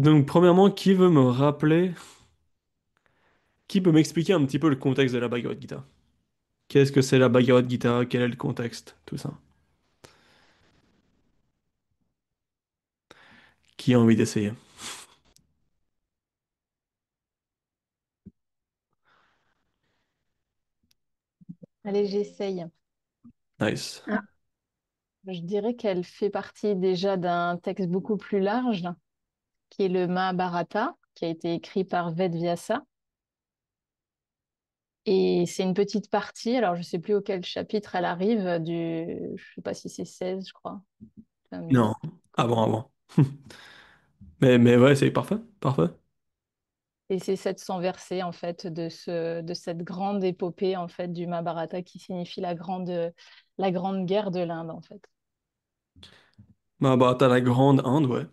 Donc, premièrement, qui veut me rappeler, qui peut m'expliquer un petit peu le contexte de la Bhagavad Gita? Qu'est-ce que c'est la Bhagavad Gita? Quel est le contexte? Tout ça. Qui a envie d'essayer? Allez, j'essaye. Nice. Ah. Je dirais qu'elle fait partie déjà d'un texte beaucoup plus large, qui est le Mahabharata, qui a été écrit par Ved Vyasa. Et c'est une petite partie, alors je ne sais plus auquel chapitre elle arrive, je sais pas si c'est 16, je crois. Non, avant, avant. Mais ouais, c'est parfait, parfait. Et c'est 700 versets, en fait, de cette grande épopée, en fait, du Mahabharata, qui signifie la grande guerre de l'Inde, en fait. Bah, t'as la grande Inde, ouais,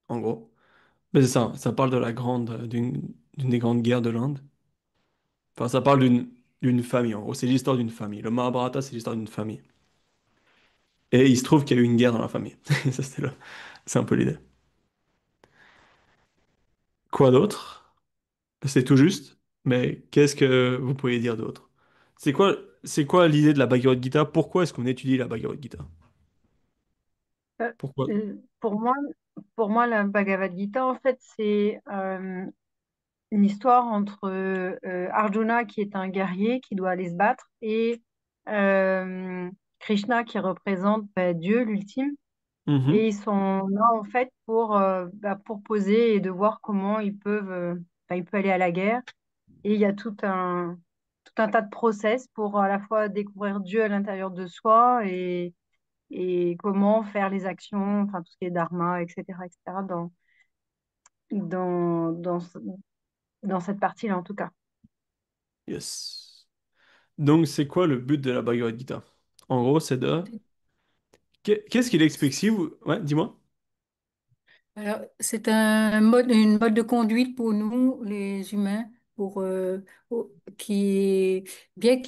en gros. Mais c'est ça parle de la grande, d'une des grandes guerres de l'Inde. Enfin, ça parle d'une famille, en gros. C'est l'histoire d'une famille. Le Mahabharata, c'est l'histoire d'une famille. Et il se trouve qu'il y a eu une guerre dans la famille. Ça, c'était là. C'est un peu l'idée. Quoi d'autre? C'est tout juste. Mais qu'est-ce que vous pourriez dire d'autre? C'est quoi l'idée de la Bhagavad Gita? Pourquoi est-ce qu'on étudie la Bhagavad Gita? Euh, Pourquoi? pour moi, la Bhagavad Gita, en fait, c'est une histoire entre Arjuna, qui est un guerrier qui doit aller se battre, et euh, Krishna, qui représente Dieu, l'ultime. Et Mhm. ils sont là, en fait, pour poser et de voir comment ils peuvent aller à la guerre. Et il y a tout un tas de process pour à la fois découvrir Dieu à l'intérieur de soi et comment faire les actions, enfin tout ce qui est dharma, etc., dans, dans, ce- dans cette partie-là en tout cas. Yes. Donc, c'est quoi le but de la Bhagavad Gita? En gros, c'est de... Qu'est-ce qu'il explique si vous... Ouais, dis-moi. Alors, c'est un mode, une mode de conduite pour nous, les humains, qui, bien que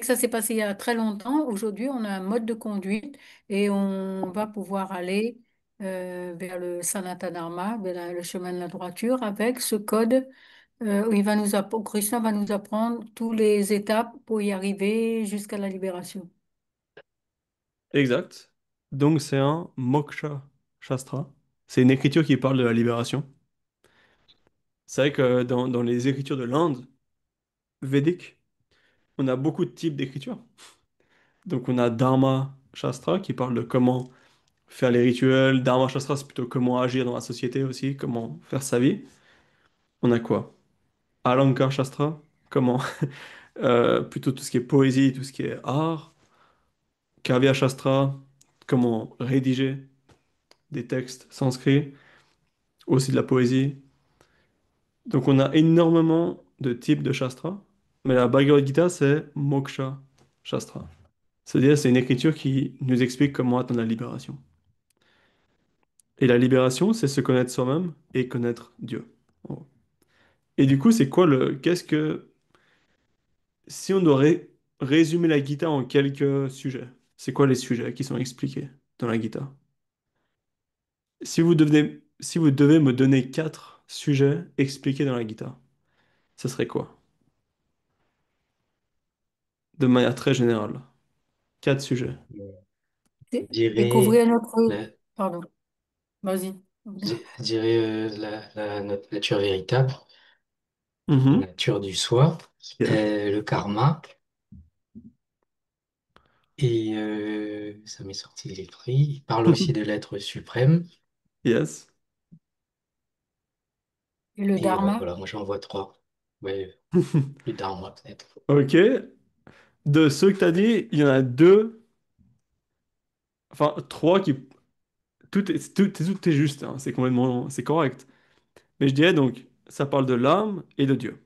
ça s'est passé il y a très longtemps, aujourd'hui, on a un mode de conduite et on va pouvoir aller vers le Sanatana Dharma, le chemin de la droiture, avec ce code où Krishna va nous apprendre toutes les étapes pour y arriver jusqu'à la libération. Exact. Donc, c'est un moksha shastra. C'est une écriture qui parle de la libération. C'est vrai que dans les écritures de l'Inde védique, on a beaucoup de types d'écritures. Donc, on a Dharma Shastra qui parle de comment faire les rituels. Dharma Shastra, c'est plutôt comment agir dans la société aussi, comment faire sa vie. On a quoi? Alankar Shastra, comment plutôt tout ce qui est poésie, tout ce qui est art. Kavya Shastra, comment rédiger des textes sanscrits, aussi de la poésie. Donc on a énormément de types de Shastra, mais la Bhagavad Gita, c'est Moksha Shastra. C'est-à-dire, c'est une écriture qui nous explique comment atteindre la libération. Et la libération, c'est se connaître soi-même et connaître Dieu. En gros. Et du coup, c'est quoi le... Qu'est-ce que... Si on doit résumer la Gita en quelques sujets, c'est quoi les sujets qui sont expliqués dans la Gita? Si vous devez me donner quatre sujets expliqués dans la Gita, ce serait quoi? De manière très générale. Quatre sujets. Découvrir dirais, notre... la, Pardon, vas-y. je dirais notre nature véritable, la Mhm. nature du soi, Yes. le karma, et ça m'est sorti de l'esprit. Il parle aussi de l'être suprême, Yes. Et le et ouais, dharma. voilà, moi j'en vois trois. Ouais, le dharma peut-être. Ok. De ceux que tu as dit, il y en a deux, enfin trois qui... Tout est juste, hein, c'est complètement... C'est correct. Mais je dirais donc, ça parle de l'âme et de Dieu.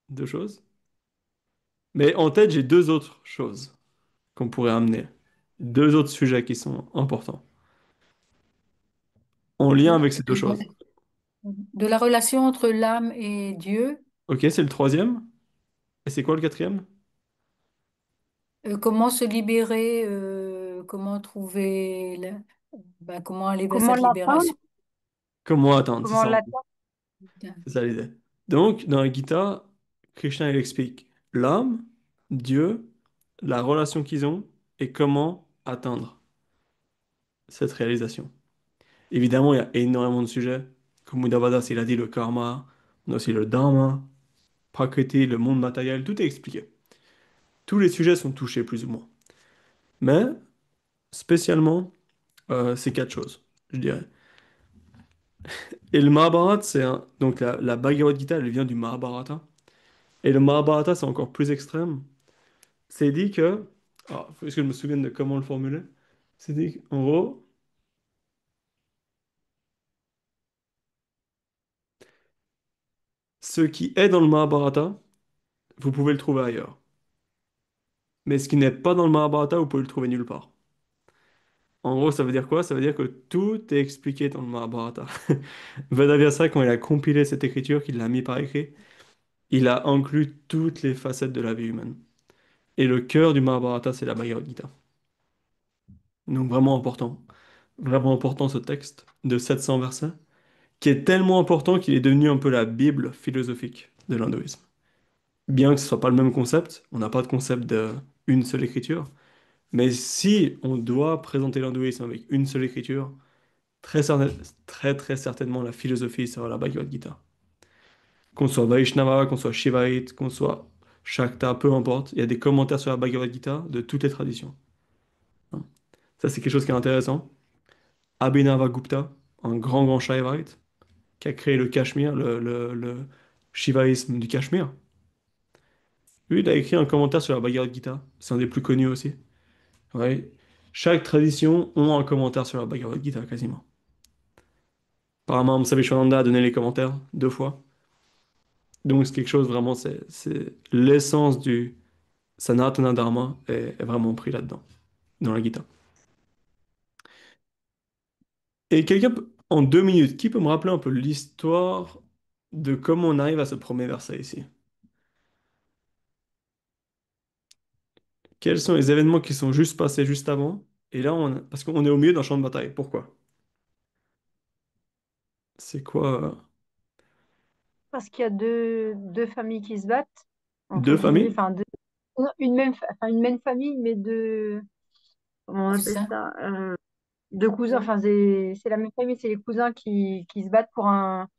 Deux choses. Mais en tête, j'ai deux autres choses qu'on pourrait amener. Deux autres sujets qui sont importants. En lien avec ces deux choses. De la relation entre l'âme et Dieu, Ok, c'est le troisième. Et c'est quoi le quatrième? comment se libérer, comment trouver Ben, comment aller vers Comment cette l'atteindre? libération? Comment atteindre, c'est Comment ça, l'atteindre? c'est ça l'idée. Donc, dans la Gita, Krishna il explique l'âme, Dieu, la relation qu'ils ont et comment atteindre cette réalisation. Évidemment, il y a énormément de sujets. Comme Uddhavadas, il a dit le karma, on a aussi le dharma, prakriti, le monde matériel, tout est expliqué. Tous les sujets sont touchés plus ou moins. Mais, spécialement, ces quatre choses, je dirais. Et le Mahabharata, donc la Bhagavad Gita, elle vient du Mahabharata. Et le Mahabharata, c'est encore plus extrême. C'est dit que. Ah, faut que je me souvienne de comment le formuler. C'est dit qu'en gros, ce qui est dans le Mahabharata, vous pouvez le trouver ailleurs. Mais ce qui n'est pas dans le Mahabharata, vous pouvez le trouver nulle part. En gros, ça veut dire quoi? Ça veut dire que tout est expliqué dans le Mahabharata. Vedavyasa, quand il a compilé cette écriture, qu'il l'a mis par écrit, il a inclus toutes les facettes de la vie humaine. Et le cœur du Mahabharata, c'est la Bhagavad Gita. Donc vraiment important ce texte de 700 versets, qui est tellement important qu'il est devenu un peu la Bible philosophique de l'hindouisme. Bien que ce soit pas le même concept, on n'a pas de concept d'une seule écriture, mais si on doit présenter l'hindouisme avec une seule écriture, très certainement la philosophie sera la Bhagavad Gita. Qu'on soit Vaishnava, qu'on soit Shivaite, qu'on soit Shakta, peu importe, il y a des commentaires sur la Bhagavad Gita de toutes les traditions. Hein. Ça, c'est quelque chose qui est intéressant. Abhinavagupta, un grand Shaivite, qui a créé le Cachemire, le shivaïsme du Cachemire. Lui, il a écrit un commentaire sur la Bhagavad Gita. C'est un des plus connus aussi. Ouais. Chaque tradition a un commentaire sur la Bhagavad Gita, quasiment. Apparemment, Savishwananda a donné les commentaires 2 fois. Donc, c'est quelque chose vraiment, c'est l'essence du Sanatana Dharma est vraiment pris là-dedans, dans la Gita. Et en 2 minutes, qui peut me rappeler un peu l'histoire de comment on arrive à ce premier verset ici? Quels sont les événements qui sont juste passés juste avant? Et là, parce qu'on est au milieu d'un champ de bataille. Pourquoi? C'est quoi? Parce qu'il y a deux familles qui se battent, entre Deux guillemets, familles? enfin, non, une même famille, mais deux, comment on appelle Cousin. ça? Deux cousins, enfin, c'est la même famille, c'est les cousins qui se battent pour un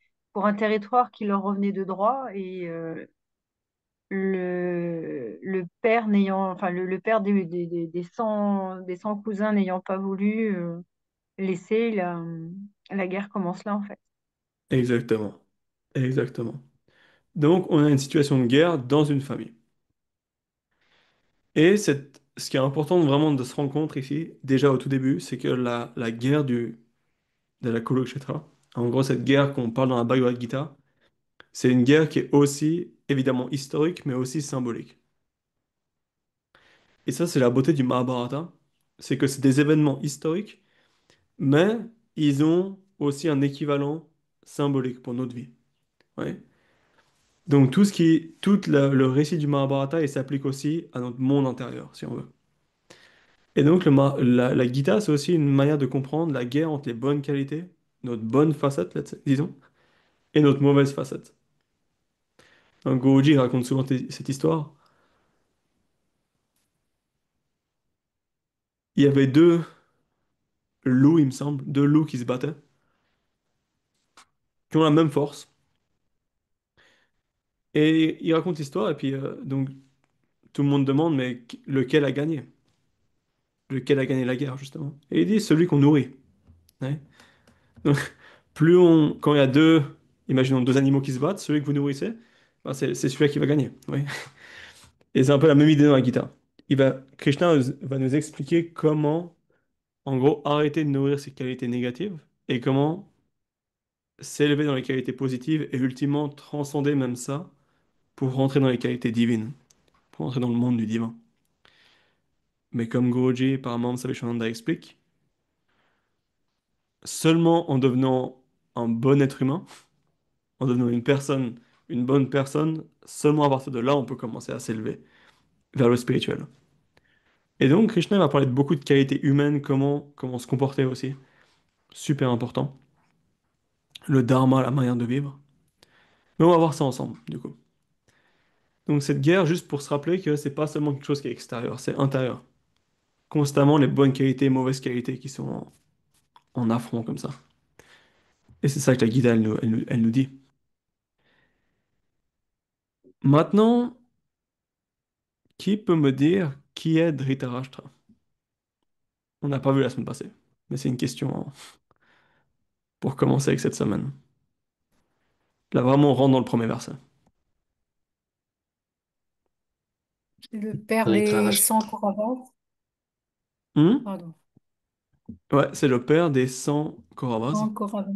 territoire qui leur revenait de droit, et le père n'ayant, enfin, le père des 100 cousins n'ayant pas voulu laisser, la guerre commence là, en fait. Exactement. Exactement. Donc, on a une situation de guerre dans une famille. Et ce qui est important vraiment de se rendre compte ici, déjà au tout début, c'est que la guerre de la Kurukshetra, en gros, cette guerre qu'on parle dans la Bhagavad Gita, c'est une guerre qui est aussi évidemment historique, mais aussi symbolique. Et ça, c'est la beauté du Mahabharata, c'est que c'est des événements historiques, mais ils ont aussi un équivalent symbolique pour notre vie. Ouais. Donc tout le récit du Mahabharata, il s'applique aussi à notre monde intérieur, si on veut. Et donc la Gita, c'est aussi une manière de comprendre la guerre entre les bonnes qualités, notre bonne facette, disons, et notre mauvaise facette. Donc Guruji raconte souvent cette histoire. Il y avait deux loups, il me semble, deux loups qui se battaient, qui ont la même force. Et il raconte l'histoire, et puis donc tout le monde demande, mais lequel a gagné? Lequel a gagné la guerre, justement? Et il dit, celui qu'on nourrit. Ouais. Donc, quand il y a imaginons deux animaux qui se battent, celui que vous nourrissez, ben, c'est celui-là qui va gagner. Oui. Et c'est un peu la même idée dans la guitare. Krishna va nous expliquer comment, en gros, arrêter de nourrir ses qualités négatives et comment s'élever dans les qualités positives et ultimement transcender même ça pour rentrer dans les qualités divines, pour rentrer dans le monde du divin. Mais comme Guruji, par Maham Savishwananda explique, seulement en devenant un bon être humain, en devenant une bonne personne, seulement à partir de là, on peut commencer à s'élever vers le spirituel. Et donc, Krishna va parler de beaucoup de qualités humaines, comment se comporter aussi. super important. Le dharma, la manière de vivre. Mais on va voir ça ensemble, du coup. Donc cette guerre, juste pour se rappeler que c'est pas seulement quelque chose qui est extérieur, c'est intérieur. Constamment les bonnes qualités et mauvaises qualités qui sont en affront comme ça. Et c'est ça que la Gita, elle nous dit. Maintenant, qui peut me dire qui est Dhritarashtra? On n'a pas vu la semaine passée, mais c'est une question pour commencer avec cette semaine. Là, vraiment, on rentre dans le premier verset. C'est le père des Dhritarashtra. 100 Kauravas. Hmm. Pardon, Ouais, c'est le père des 100 Kauravas, 100 Kauravas.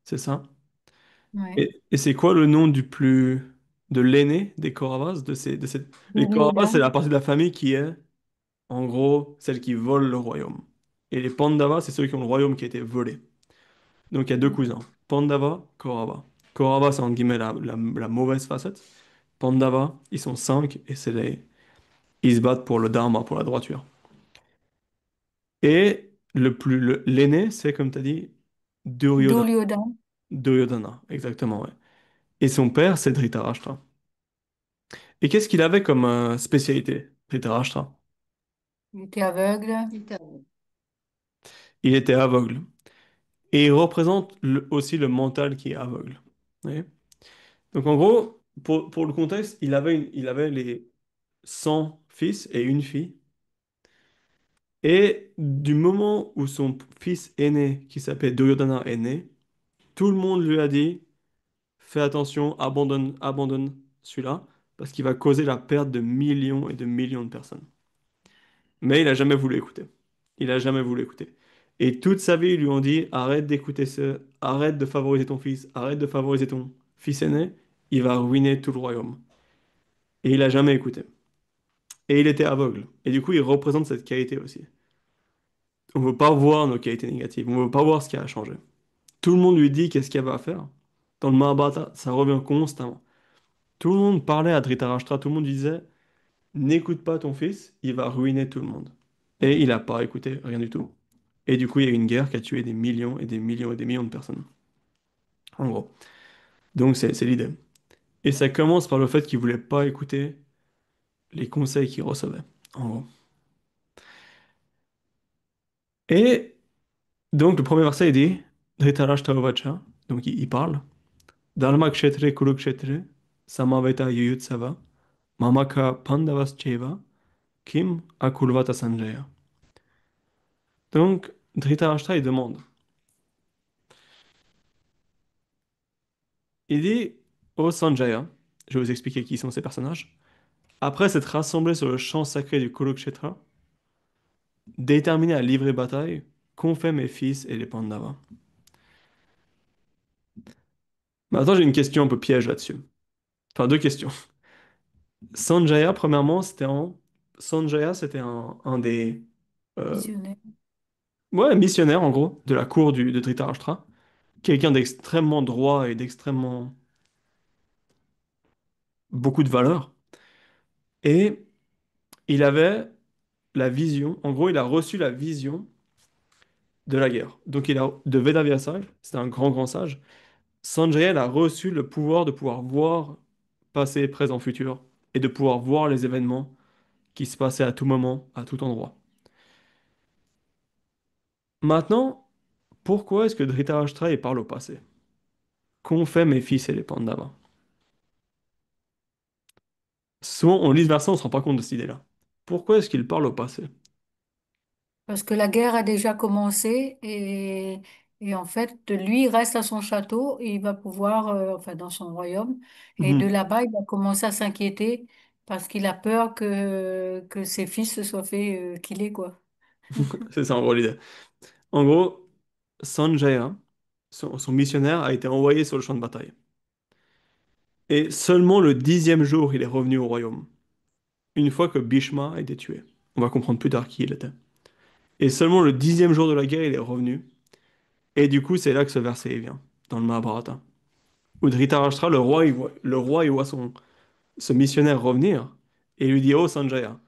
c'est ça. Ouais. Et c'est quoi le nom de l'aîné des Kauravas, Les Kauravas, c'est Duryodhana. la partie de la famille qui est, en gros, celle qui vole le royaume. Et les Pandavas, c'est ceux qui ont le royaume qui a été volé. Donc il y a deux cousins, Pandava, Kaurava. Kaurava, c'est entre guillemets la mauvaise facette. Pandava, ils sont cinq et ils se battent pour le dharma, pour la droiture. Et l'aîné, c'est comme tu as dit, Duryodhana. Duryodhana. Duryodhana, exactement, ouais. Et son père, c'est Dhritarashtra. Et qu'est-ce qu'il avait comme spécialité, Dhritarashtra? Il était aveugle. Il était aveugle. Et il représente aussi le mental qui est aveugle. Vous voyez. Donc en gros, pour le contexte, il avait les 100 fils et une fille. Et du moment où son fils aîné, qui s'appelait Duryodhana, est né, tout le monde lui a dit, fais attention, abandonne celui-là, parce qu'il va causer la perte de millions et de millions de personnes. Mais il a jamais voulu écouter. Il a jamais voulu écouter. Et toute sa vie, ils lui ont dit, arrête de favoriser ton fils, arrête de favoriser ton fils aîné, il va ruiner tout le royaume. Et il a jamais écouté. Et il était aveugle. Et du coup, il représente cette qualité aussi. On veut pas voir nos qualités négatives, on veut pas voir ce qui a changé. Tout le monde lui dit qu'est-ce qu'il y avait à faire. Dans le Mahabharata, ça revient constamment. Tout le monde parlait à Dhritarashtra, tout le monde disait, n'écoute pas ton fils, il va ruiner tout le monde. Et il n'a pas écouté, rien du tout. Et du coup, il y a eu une guerre qui a tué des millions et des millions et des millions de personnes. En gros. Donc c'est l'idée. Et ça commence par le fait qu'il voulait pas écouter les conseils qu'il recevait. En gros. Et donc le premier verset il dit, Dhritarashtra Uvacha, donc il parle. Dharma kshetre kurukshetre samaveta yuyutsava mamaka pandavascheva kim akulvata sanjaya. Donc Dhritarashtra il demande. Il dit au Sanjaya, je vais vous expliquer qui sont ces personnages. Après s'être rassemblés sur le champ sacré du Kurukshetra, déterminés à livrer bataille, qu'ont fait mes fils et les Pandavas? Maintenant j'ai une question un peu piège là-dessus. Enfin deux questions. Sanjaya, premièrement, Sanjaya, c'était un des euh, Visionnaire. ouais, missionnaires en gros de la cour de Dhritarashtra. Quelqu'un d'extrêmement droit et d'extrêmement beaucoup de valeur. Et il avait la vision, en gros, il a reçu la vision de la guerre. Donc, de Vedavyasa, c'était un grand, grand sage. Sanjaya il a reçu le pouvoir de pouvoir voir passé, présent, futur, et de pouvoir voir les événements qui se passaient à tout moment, à tout endroit. Maintenant, pourquoi est-ce que Dhritarashtra il parle au passé? Qu'ont fait mes fils et les Pandavas? Souvent, on lit ce verset, on ne se rend pas compte de cette idée-là. Pourquoi est-ce qu'il parle au passé? Parce que la guerre a déjà commencé et en fait, lui, il reste à son château et il va pouvoir, enfin, dans son royaume. Et de Mhm. là-bas, il va commencer à s'inquiéter parce qu'il a peur que ses fils se soient fait killer, quoi. C'est ça en gros l'idée. En gros, Sanjaya, son missionnaire, a été envoyé sur le champ de bataille. Et seulement le 10e jour, il est revenu au royaume. Une fois que Bhishma a été tué. On va comprendre plus tard qui il était. Et seulement le 10e jour de la guerre, il est revenu. Et du coup, c'est là que ce verset vient, dans le Mahabharata. Où Dhritarashtra, il voit ce missionnaire revenir. Et il lui dit, oh Sanjaya,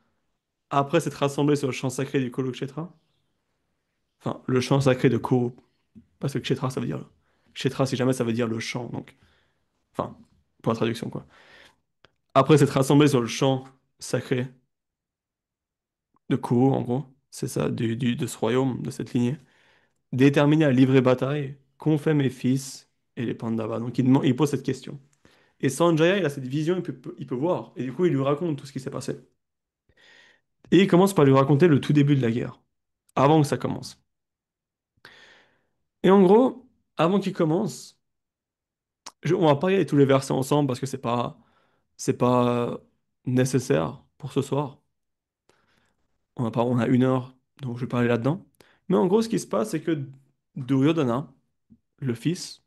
après s'être rassemblé sur le champ sacré du Kurukshetra, enfin, le champ sacré de Kuru, Parce que Kshetra, ça veut dire... Kshetra, si jamais, ça veut dire le champ, donc... Enfin, pour la traduction, quoi. Après s'être rassemblés sur le champ sacré de Kuru, en gros, c'est ça, de ce royaume, de cette lignée, déterminé à livrer bataille, qu'ont fait mes fils et les Pandavas? Donc il pose cette question. Et Sanjaya, il a cette vision, il peut voir, et du coup, il lui raconte tout ce qui s'est passé. Et il commence par lui raconter le tout début de la guerre, avant que ça commence. Et en gros, avant qu'il commence, on va pas regarder tous les versets ensemble parce que c'est pas nécessaire pour ce soir. On a 1 heure, donc je vais parler là-dedans. Mais en gros, ce qui se passe, c'est que Duryodhana, le fils,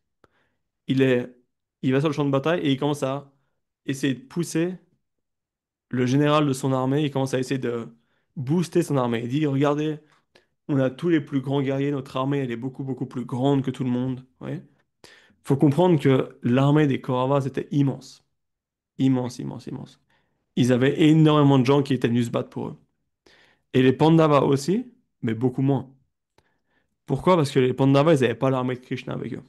il est, il va sur le champ de bataille et il commence à essayer de pousser le général de son armée. Il commence à essayer de booster son armée. Il dit, regardez, on a tous les plus grands guerriers. Notre armée, elle est beaucoup, beaucoup plus grande que tout le monde. Ouais. Faut comprendre que l'armée des Kauravas était immense. Immense, immense, immense. Ils avaient énormément de gens qui étaient venus se battre pour eux. Et les Pandavas aussi, mais beaucoup moins. Pourquoi? Parce que les Pandavas, ils n'avaient pas l'armée de Krishna avec eux.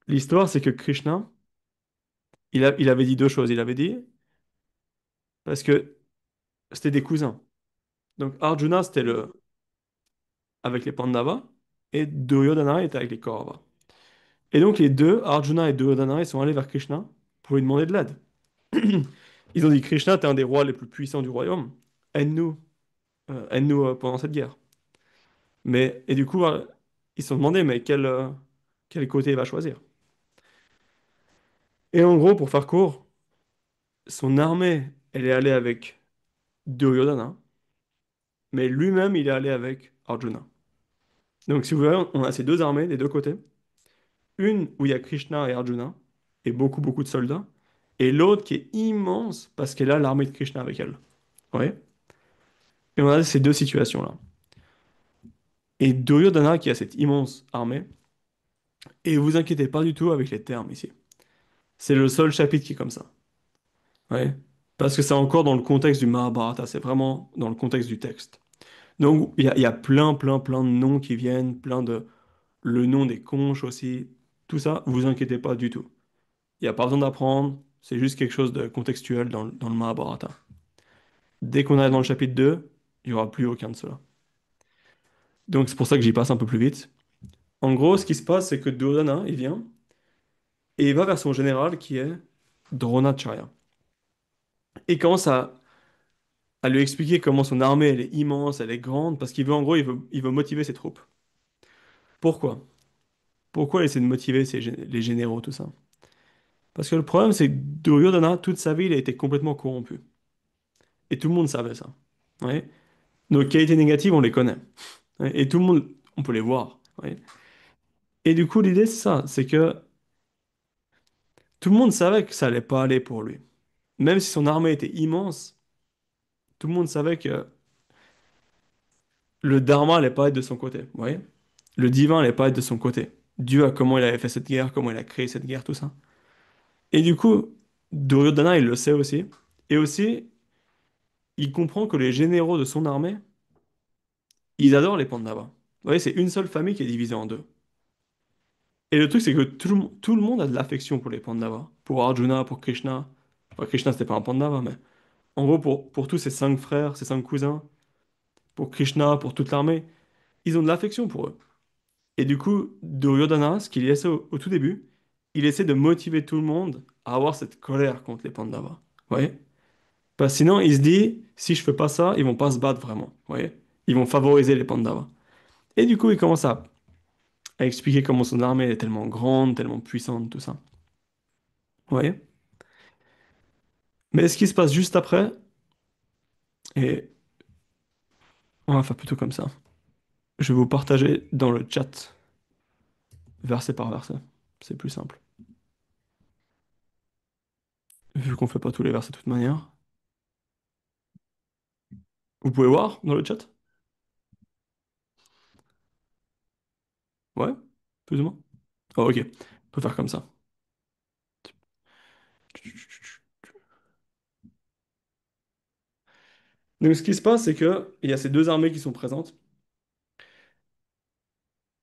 L'histoire, c'est que Krishna, il avait dit deux choses. Il avait dit, parce que c'était des cousins. Donc Arjuna, c'était avec les Pandavas, et Duryodhana était avec les Kauravas. Et donc les deux, Arjuna et Duryodhana, ils sont allés vers Krishna pour lui demander de l'aide. Ils ont dit, Krishna, t'es un des rois les plus puissants du royaume. Aide-nous, aide-nous pendant cette guerre. Et du coup, ils se sont demandé, mais quel côté il va choisir? Et en gros, pour faire court, son armée, elle est allée avec Duryodhana, mais lui-même, il est allé avec Arjuna. Donc, si vous voyez, on a ces deux armées des deux côtés. Une où il y a Krishna et Arjuna, et beaucoup, beaucoup de soldats, et l'autre qui est immense parce qu'elle a l'armée de Krishna avec elle. Ouais. Et on a ces deux situations-là. Et Duryodhana qui a cette immense armée, et vous inquiétez pas du tout avec les termes ici. C'est le seul chapitre qui est comme ça. Ouais. Parce que c'est encore dans le contexte du Mahabharata, c'est vraiment dans le contexte du texte. Donc, il y a plein, plein, plein de noms qui viennent, plein de... Le nom des conches aussi. Tout ça, vous inquiétez pas du tout. Il n'y a pas besoin d'apprendre, c'est juste quelque chose de contextuel dans le Mahabharata. Dès qu'on arrive dans le chapitre 2, il n'y aura plus aucun de cela. Donc, c'est pour ça que j'y passe un peu plus vite. En gros, ce qui se passe, c'est que Duryodhana, il vient, et il va vers son général qui est Dronacharya. Et il commence à lui expliquer comment son armée, elle est immense, elle est grande, parce qu'il veut, en gros, il veut motiver ses troupes. Pourquoi? Pourquoi essayer de motiver les généraux, tout ça? Parce que le problème, c'est que Duryodhana, toute sa vie, il a été complètement corrompu. Et tout le monde savait ça. Ouais. Nos qualités négatives, on les connaît. Ouais. Et tout le monde, on peut les voir. Ouais. Et du coup, l'idée, c'est ça, c'est que tout le monde savait que ça allait pas aller pour lui. Même si son armée était immense, tout le monde savait que le dharma allait pas être de son côté. Vous voyez? Le divin allait pas être de son côté. Dieu, a comment il avait fait cette guerre, comment il a créé cette guerre, tout ça. Et du coup, Duryodhana, il le sait aussi. Et aussi, il comprend que les généraux de son armée, ils adorent les Pandavas. Vous voyez, c'est une seule famille qui est divisée en deux. Et le truc, c'est que tout le monde a de l'affection pour les Pandavas. Pour Arjuna, pour Krishna. Enfin, Krishna, c'était pas un Pandava, mais en gros, pour tous ces 5 frères, ces 5 cousins, pour Krishna, pour toute l'armée, ils ont de l'affection pour eux. Et du coup, Duryodhana, ce qu'il essaie au tout début, il essaie de motiver tout le monde à avoir cette colère contre les Pandavas. Vous voyez? Parce que sinon, il se dit, si je fais pas ça, ils vont pas se battre vraiment. Vous voyez? Ils vont favoriser les Pandavas. Et du coup, il commence à expliquer comment son armée est tellement grande, tellement puissante, tout ça. Vous voyez? Mais ce qui se passe juste après, et on va faire plutôt comme ça. Je vais vous partager dans le chat, verset par verset. C'est plus simple. Vu qu'on fait pas tous les versets de toute manière. Vous pouvez voir dans le chat? Ouais? Plus ou moins? Oh, ok. On peut faire comme ça. Donc, ce qui se passe, c'est que il y a ces deux armées qui sont présentes.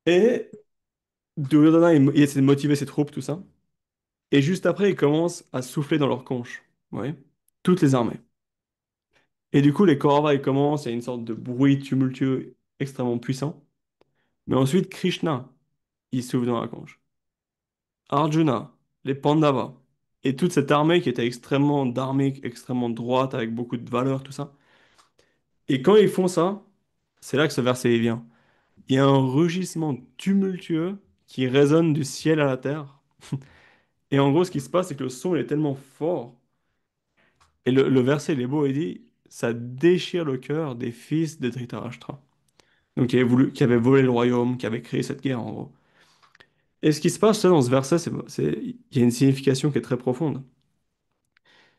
Et Duryodhana, il essaie de motiver ses troupes, tout ça. Et juste après, ils commencent à souffler dans leurs conches. Vous voyez? Toutes les armées. Et du coup, les Kauravas, ils commencent, il y a une sorte de bruit tumultueux extrêmement puissant. Mais ensuite, Krishna, il souffle dans la conche. Arjuna, les Pandavas, et toute cette armée qui était extrêmement dharmique, extrêmement droite, avec beaucoup de valeurs, tout ça. Et quand ils font ça, c'est là que ce verset il vient. Il y a un rugissement tumultueux qui résonne du ciel à la terre. Et en gros, ce qui se passe, c'est que le son il est tellement fort. Et le verset, il est beau, il dit, ça déchire le cœur des fils de Dhritarashtra. Donc, qui avait volé le royaume, qui avait créé cette guerre, en gros. Et ce qui se passe là, dans ce verset, il y a une signification qui est très profonde.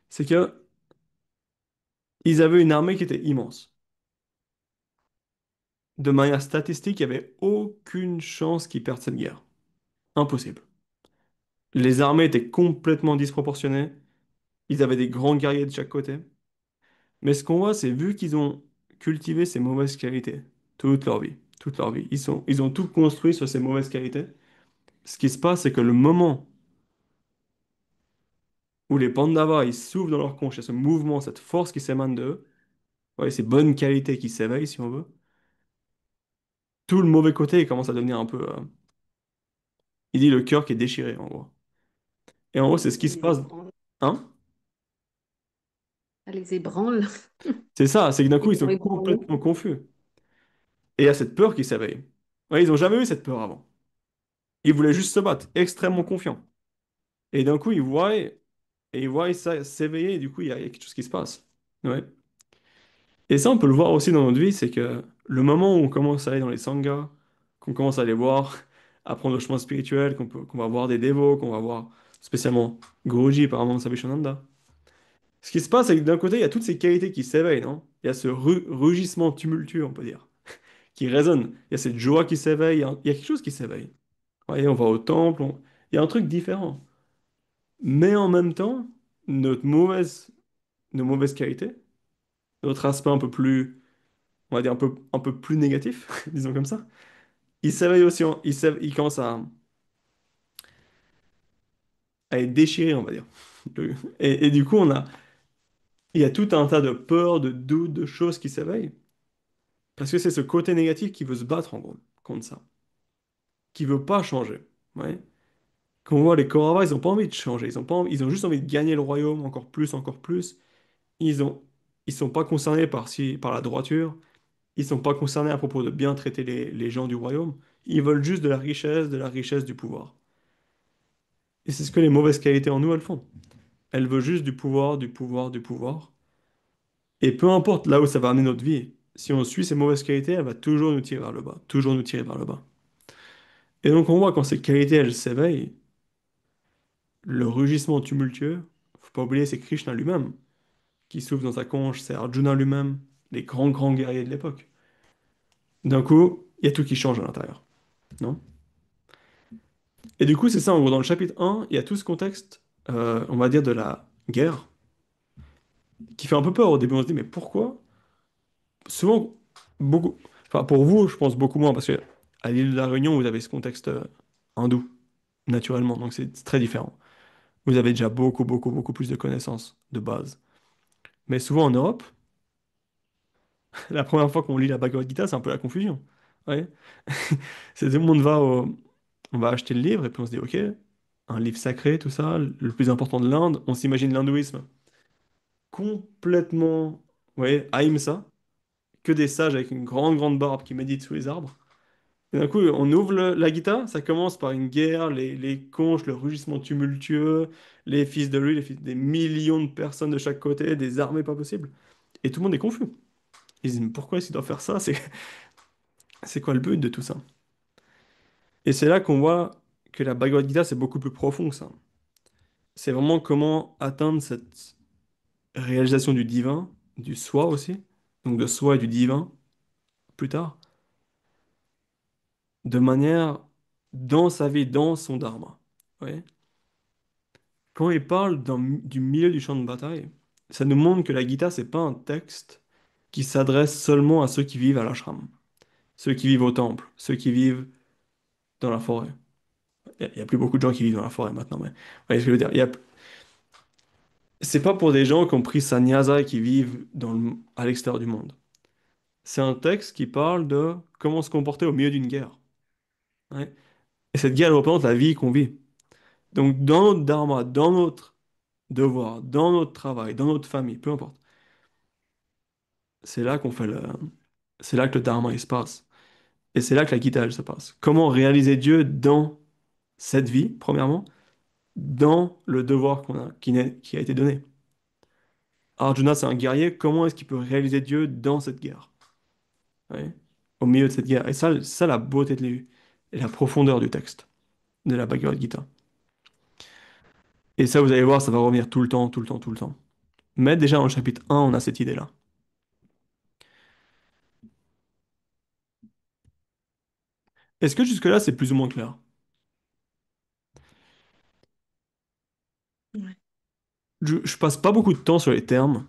C'est que ils avaient une armée qui était immense. De manière statistique, il n'y avait aucune chance qu'ils perdent cette guerre. Impossible. Les armées étaient complètement disproportionnées. Ils avaient des grands guerriers de chaque côté. Mais ce qu'on voit, c'est vu qu'ils ont cultivé ces mauvaises qualités toute leur vie, ils ont tout construit sur ces mauvaises qualités. Ce qui se passe, c'est que le moment où les Pandavas, ils s'ouvrent dans leur conche, il y a ce mouvement, cette force qui s'émane d'eux, ouais, ces bonnes qualités qui s'éveillent, si on veut, tout le mauvais côté, il commence à devenir un peu, il dit le cœur qui est déchiré, en gros. Et en gros, c'est ce qui Elle se les passe. ébranle. Hein? Elle les ébranle. C'est ça, c'est que d'un coup, ils Ils sont sont ébranlés. complètement confus. Et il y a cette peur qui s'éveille. Ouais, ils n'ont jamais eu cette peur avant. Ils voulaient juste se battre, extrêmement confiants. Et d'un coup, ils voient ça s'éveiller, et du coup, il y a quelque chose qui se passe. Ouais. Et ça, on peut le voir aussi dans notre vie, c'est que le moment où on commence à aller dans les sanghas, qu'on commence à les voir, apprendre le chemin spirituel, qu'on va voir des dévots, qu'on va voir spécialement Guruji par exemple Savichananda. Ce qui se passe, c'est que d'un côté, il y a toutes ces qualités qui s'éveillent, non? Il y a ce rugissement tumultueux, on peut dire, qui résonne. Il y a cette joie qui s'éveille, il y a quelque chose qui s'éveille. Ouais, on va au temple, il y a un truc différent. Mais en même temps, notre mauvaise, nos mauvaises qualités, notre aspect un peu plus, on va dire un peu plus négatif, disons comme ça, il s'éveille aussi, il commence à être déchiré, on va dire. Et du coup, il y a tout un tas de peurs, de doutes, de choses qui s'éveillent. Parce que c'est ce côté négatif qui veut se battre en gros contre ça, qui veut pas changer. Ouais. Quand on voit les Kauravas, ils ont pas envie de changer, ils ont juste envie de gagner le royaume encore plus, encore plus. Ils ont, ils sont pas concernés par la droiture, ils sont pas concernés à propos de bien traiter les gens du royaume. Ils veulent juste de la richesse du pouvoir. Et c'est ce que les mauvaises qualités en nous, elles font. Elles veulent juste du pouvoir, du pouvoir, du pouvoir. Et peu importe là où ça va amener notre vie, si on suit ces mauvaises qualités, elle va toujours nous tirer vers le bas, toujours nous tirer vers le bas. Et donc on voit quand ces qualités, elles s'éveillent, le rugissement tumultueux, faut pas oublier, c'est Krishna lui-même qui souffle dans sa conche, c'est Arjuna lui-même, les grands, grands guerriers de l'époque. D'un coup, il y a tout qui change à l'intérieur, non? Et du coup, c'est ça, en gros, dans le chapitre 1, il y a tout ce contexte, on va dire, de la guerre, qui fait un peu peur au début. On se dit, mais pourquoi? Souvent, beaucoup, enfin pour vous, je pense beaucoup moins, parce que à l'île de la Réunion, vous avez ce contexte hindou, naturellement, donc c'est très différent. Vous avez déjà beaucoup, beaucoup, beaucoup plus de connaissances de base. Mais souvent en Europe, la première fois qu'on lit la Bhagavad Gita, c'est un peu la confusion. Ouais. C'est tout le monde on va acheter le livre et puis on se dit, ok, un livre sacré, tout ça, le plus important de l'Inde, on s'imagine l'hindouisme complètement, ouais, ahimsa, que des sages avec une grande, grande barbe qui méditent sous les arbres. Et d'un coup, on ouvre la guitare, ça commence par une guerre, les conches, le rugissement tumultueux, les fils de lui, des millions de personnes de chaque côté, des armées pas possibles. Et tout le monde est confus. Ils se disent, mais pourquoi est-ce qu'il doit faire ça? C'est quoi le but de tout ça? Et c'est là qu'on voit que la Bhagavad Gita, c'est beaucoup plus profond que ça. C'est vraiment comment atteindre cette réalisation du divin, du soi aussi, donc de soi et du divin, plus tard, de manière dans sa vie, dans son dharma. Ouais. Quand il parle du milieu du champ de bataille, ça nous montre que la Gita, c'est pas un texte qui s'adresse seulement à ceux qui vivent à l'ashram, ceux qui vivent au temple, ceux qui vivent dans la forêt. Il y a plus beaucoup de gens qui vivent dans la forêt maintenant, mais vous voyez ce que je veux dire. C'est pas pour des gens qui ont pris sannyasa et qui vivent à l'extérieur du monde. C'est un texte qui parle de comment se comporter au milieu d'une guerre. Ouais. Et cette guerre, elle représente la vie qu'on vit. Donc, dans notre dharma, dans notre devoir, dans notre travail, dans notre famille, peu importe, c'est là qu'on fait le... C'est là que le dharma, il se passe. Et c'est là que la Gita, elle se passe. Comment réaliser Dieu dans cette vie, premièrement, dans le devoir qui a été donné. Arjuna, c'est un guerrier, comment est-ce qu'il peut réaliser Dieu dans cette guerre? Ouais. Au milieu de cette guerre. Et ça la beauté et la profondeur du texte de la Bhagavad Gita. Et ça, vous allez voir, ça va revenir tout le temps, tout le temps, tout le temps. Mais déjà, dans le chapitre 1, on a cette idée-là. Est-ce que jusque-là, c'est plus ou moins clair? Ouais. Je passe pas beaucoup de temps sur les termes,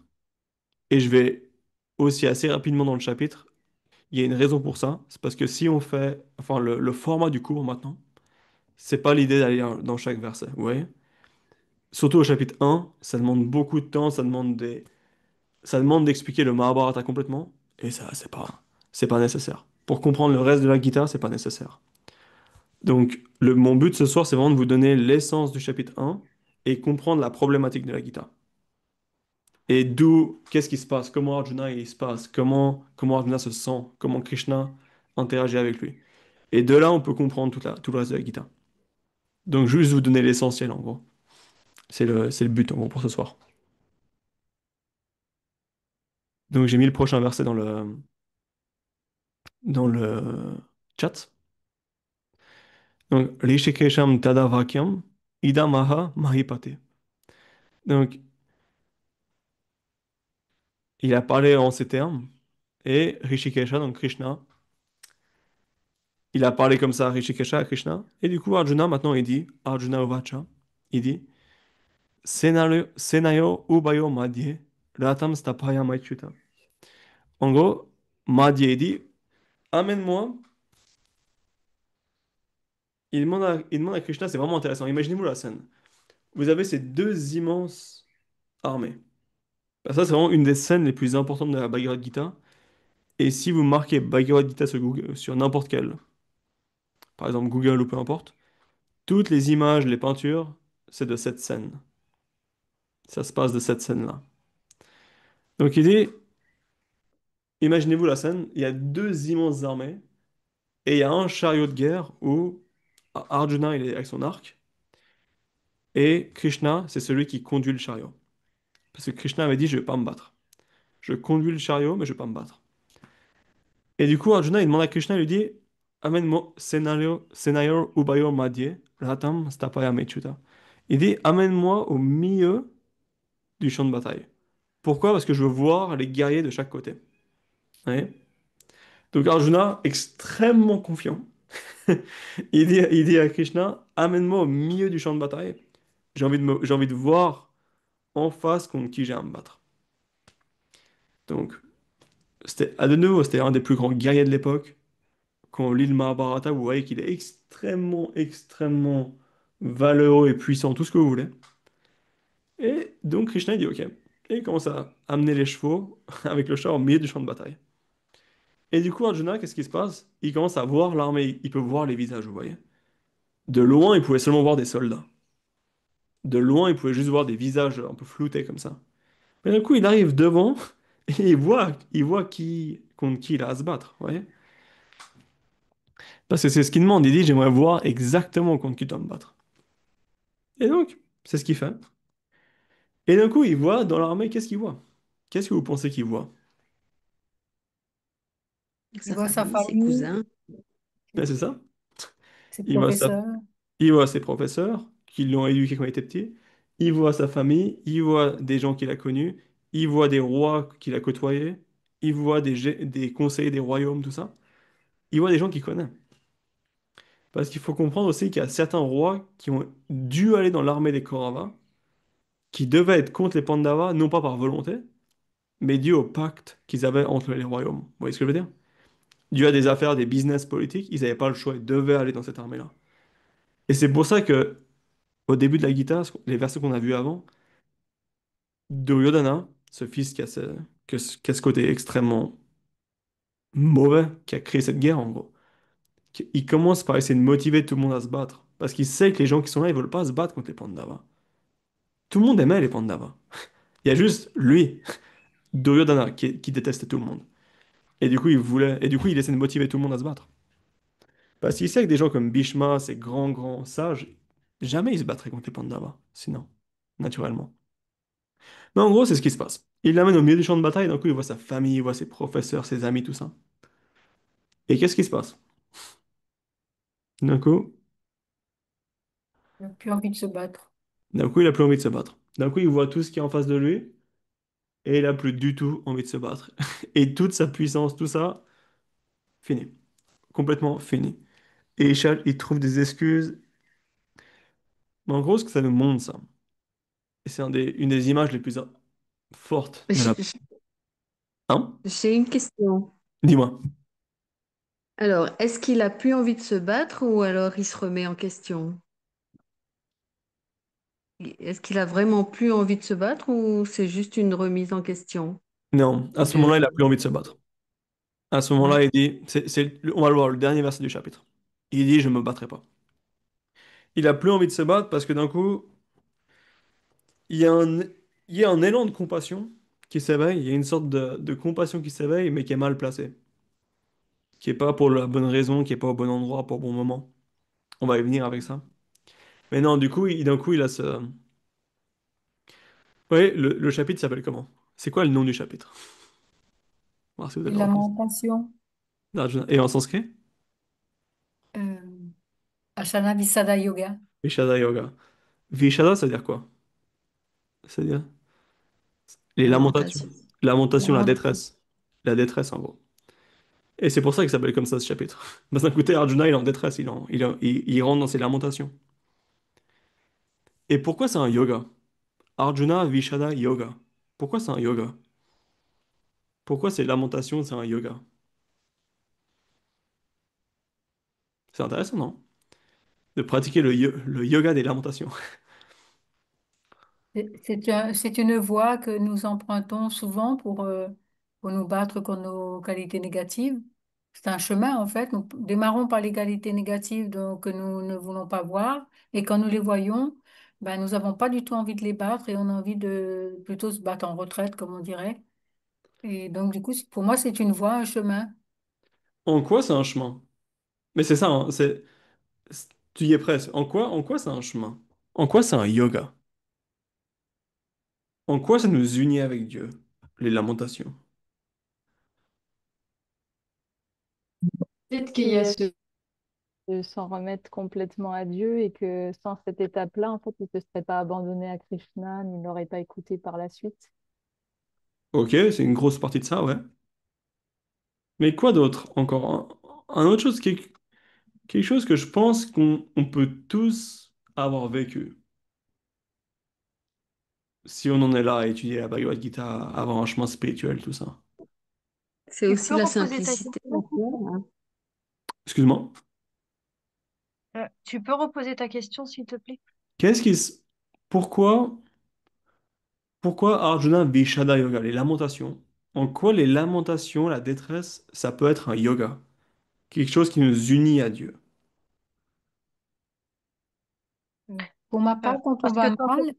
et je vais aussi assez rapidement dans le chapitre. Il y a une raison pour ça. C'est parce que si on fait, enfin, le format du cours maintenant, c'est pas l'idée d'aller dans chaque verset, vous voyez? Surtout au chapitre 1, ça demande beaucoup de temps, ça demande d'expliquer le Mahabharata complètement, et ça, c'est pas nécessaire. Pour comprendre le reste de la Gita, c'est pas nécessaire. Donc, mon but ce soir, c'est vraiment de vous donner l'essence du chapitre 1 et comprendre la problématique de la Gita. Et qu'est-ce qui se passe, comment Arjuna il se passe, comment Arjuna se sent, comment Krishna interagit avec lui. Et de là, on peut comprendre tout le reste de la Gita. Donc, juste vous donner l'essentiel, en gros. C'est le but, en gros, pour ce soir. Donc, j'ai mis le prochain verset dans le chat. Donc, Rishikesham Tadavakyam Idamaha Mahipate. Donc, il a parlé en ces termes, et Rishikesha, donc Krishna, il a parlé comme ça à Rishikesha, à Krishna, et du coup, Arjuna, maintenant, il dit, Arjuna Uvacha, il dit, Senayo Ubayo Madhye, Ratam Stapaya Maichyuta. En gros, Madhye, il dit, amène-moi, il demande à Krishna, c'est vraiment intéressant, imaginez-vous la scène. Vous avez ces deux immenses armées. Bah, ça, c'est vraiment une des scènes les plus importantes de la Bhagavad Gita. Et si vous marquez Bhagavad Gita sur Google, sur n'importe quel, par exemple Google ou peu importe, toutes les images, les peintures, c'est de cette scène. Ça se passe de cette scène-là. Donc il dit, imaginez-vous la scène, il y a deux immenses armées, et il y a un chariot de guerre où Arjuna il est avec son arc, et Krishna, c'est celui qui conduit le chariot. Parce que Krishna avait dit, je vais pas me battre. Je conduis le chariot, mais je vais pas me battre. Et du coup, Arjuna, il demande à Krishna, il lui dit, amène-moi Senayor Ubayor Madhye, Ratam Stapaya Mechuta. Il dit, amène-moi au milieu du champ de bataille. Pourquoi? Parce que je veux voir les guerriers de chaque côté. Ouais. Donc Arjuna, extrêmement confiant, il dit à Krishna, amène-moi au milieu du champ de bataille. J'ai envie de voir en face contre qui j'ai à me battre. Donc, de nouveau, c'était un des plus grands guerriers de l'époque. Quand on lit le Mahabharata, vous voyez qu'il est extrêmement, extrêmement valeureux et puissant, tout ce que vous voulez. Et donc Krishna il dit OK. Et il commence à amener les chevaux avec le char au milieu du champ de bataille. Et du coup, Arjuna, qu'est-ce qui se passe? Il commence à voir l'armée, il peut voir les visages, vous voyez. De loin, il pouvait seulement voir des soldats. De loin, il pouvait juste voir des visages un peu floutés comme ça. Mais d'un coup, il arrive devant et il voit contre qui il a à se battre, vous voyez. Parce que c'est ce qu'il demande. Il dit, j'aimerais voir exactement contre qui tu dois me battre. Et donc, c'est ce qu'il fait. Et d'un coup, il voit dans l'armée, qu'est-ce qu'il voit? Qu'est-ce que vous pensez qu'il voit? Il Sa voit sa famille, ses famille, cousins. Ben, c'est ça. ses Il voit sa professeurs. Il voit ses professeurs qui l'ont éduqué quand il était petit. Il voit sa famille. Il voit des gens qu'il a connus. Il voit des rois qu'il a côtoyés. Il voit des conseillers des royaumes, tout ça. Il voit des gens qu'il connaît. Parce qu'il faut comprendre aussi qu'il y a certains rois qui ont dû aller dans l'armée des Kauravas, qui devaient être contre les Pandavas, non pas par volonté, mais dû au pacte qu'ils avaient entre les royaumes. Vous voyez ce que je veux dire? dû à des affaires, des business politiques, ils n'avaient pas le choix, ils devaient aller dans cette armée-là. Et c'est pour ça que, au début de la guitare, les versets qu'on a vus avant, Duryodhana, ce fils qui a ce côté extrêmement mauvais, qui a créé cette guerre en gros, il commence par essayer de motiver tout le monde à se battre. Parce qu'il sait que les gens qui sont là, ils veulent pas se battre contre les Pandavas. Tout le monde aimait les Pandavas. Il y a juste lui, Duryodhana, qui détestait tout le monde. Et du coup, il essaie de motiver tout le monde à se battre. Parce qu'il sait que des gens comme Bhishma, ces grands sages, jamais ils se battraient contre les Pandavas. Sinon, naturellement. Mais en gros, c'est ce qui se passe. Il l'amène au milieu du champ de bataille, d'un coup, il voit sa famille, il voit ses professeurs, ses amis, tout ça. Et qu'est-ce qui se passe? D'un coup, Il n'a plus envie de se battre. d'un coup, il a plus envie de se battre. D'un coup, il voit tout ce qui est en face de lui, et il a plus du tout envie de se battre. Et toute sa puissance, tout ça, fini. Complètement fini. Et il trouve des excuses. Mais en gros, ce que ça nous montre, ça, et c'est une des images les plus fortes de la... J- Hein? J'ai une question. Dis-moi. Alors, est-ce qu'il a plus envie de se battre ou alors il se remet en question? Est-ce qu'il a vraiment plus envie de se battre ou c'est juste une remise en question Non, à ce moment-là, de... il a plus envie de se battre. À ce Ouais. moment-là, il dit, on va le voir, le dernier verset du chapitre. Il dit, je me battrai pas. Il a plus envie de se battre parce que d'un coup, il y a il y a un élan de compassion qui s'éveille. Il y a une sorte de compassion qui s'éveille, mais qui est mal placée. Qui est pas pour la bonne raison, qui est pas au bon endroit, pour le bon moment. On va y venir avec ça. Mais non, du coup, d'un coup, il a ce... Oui, le chapitre s'appelle comment? C'est quoi le nom du chapitre? On va voir si vous Les avez la réponse. lamentations, Arjuna. Et en sanskrit? euh, Asana Visada Yoga. Vishada Yoga. Vishada, ça veut dire quoi? C'est-à-dire les lamentations. Lamentation. Lamentation, la Lament- détresse. La détresse, en gros. Et c'est pour ça qu'il s'appelle comme ça ce chapitre. Parce d'un côté, Arjuna, il est en détresse, il rentre dans ses lamentations. Et pourquoi c'est un yoga? Arjuna Vishada Yoga. Pourquoi c'est un yoga? Pourquoi ces lamentations, c'est un yoga? C'est intéressant, non? De pratiquer le yoga des lamentations. C'est une voie que nous empruntons souvent pour nous battre contre nos qualités négatives. C'est un chemin, en fait. Nous démarrons par les qualités négatives que nous ne voulons pas voir. Et quand nous les voyons, ben, nous n'avons pas du tout envie de les battre et on a envie de plutôt se battre en retraite, comme on dirait. Et donc, du coup, pour moi, c'est une voie, un chemin. En quoi c'est un chemin? Mais c'est ça, hein, tu y es presque. En quoi c'est un chemin? En quoi c'est un yoga? En quoi ça nous unit avec Dieu? Les lamentations. Peut-être qu'il y a ce de s'en remettre complètement à Dieu et que sans cette étape-là, en fait, il ne se serait pas abandonné à Krishna, ni ne l'aurait pas écouté par la suite. Ok, c'est une grosse partie de ça, ouais. Mais quoi d'autre encore? Un autre chose, quelque chose que je pense qu'on peut tous avoir vécu. Si on en est là à étudier la Bhagavad Gita, à avoir un chemin spirituel, tout ça. C'est Tu aussi peux la reposer ta simplicité. question? Excuse-moi. Tu peux reposer ta question, s'il te plaît? Qu'est-ce qui se... Pourquoi, pourquoi Arjuna Vishada Yoga, les lamentations? En quoi les lamentations, la détresse, ça peut être un yoga? Quelque chose qui nous unit à Dieu. Pour ma part, quand on Parce que va tant que mal,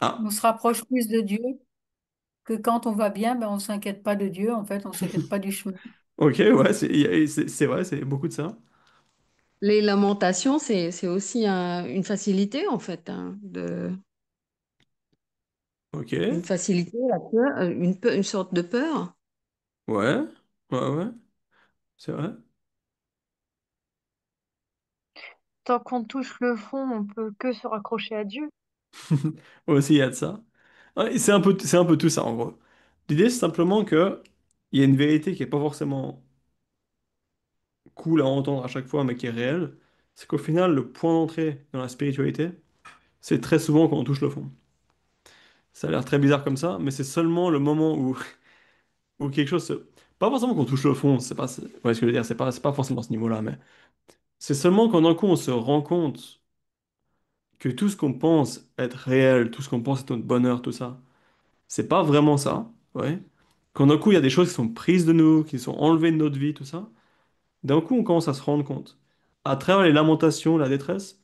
Ah, on se rapproche plus de Dieu que quand on va bien, ben, on ne s'inquiète pas de Dieu, en fait, on ne s'inquiète pas du chemin. ok, ouais, c'est vrai, c'est beaucoup de ça. Les lamentations, c'est aussi une facilité, en fait, Ok, une facilité, la peur, une sorte de peur. ouais, ouais, c'est vrai. tant qu'on touche le fond, on peut que se raccrocher à Dieu. Aussi, il y a de ça. Ouais, c'est un peu tout ça, en gros. L'idée, c'est simplement que il y a une vérité qui est pas forcément cool à entendre à chaque fois, mais qui est réelle. C'est qu'au final, le point d'entrée dans la spiritualité, c'est très souvent quand on touche le fond. Ça a l'air très bizarre comme ça, mais c'est seulement le moment où, où quelque chose se... Pas forcément qu'on touche le fond, c'est pas, ouais, ce que je veux dire, c'est pas forcément ce niveau-là, mais c'est seulement quand d'un coup on se rend compte que tout ce qu'on pense être réel, tout ce qu'on pense être notre bonheur, tout ça, c'est pas vraiment ça, ouais. Quand d'un coup il y a des choses qui sont prises de nous, qui sont enlevées de notre vie, tout ça, d'un coup on commence à se rendre compte. À travers les lamentations, la détresse,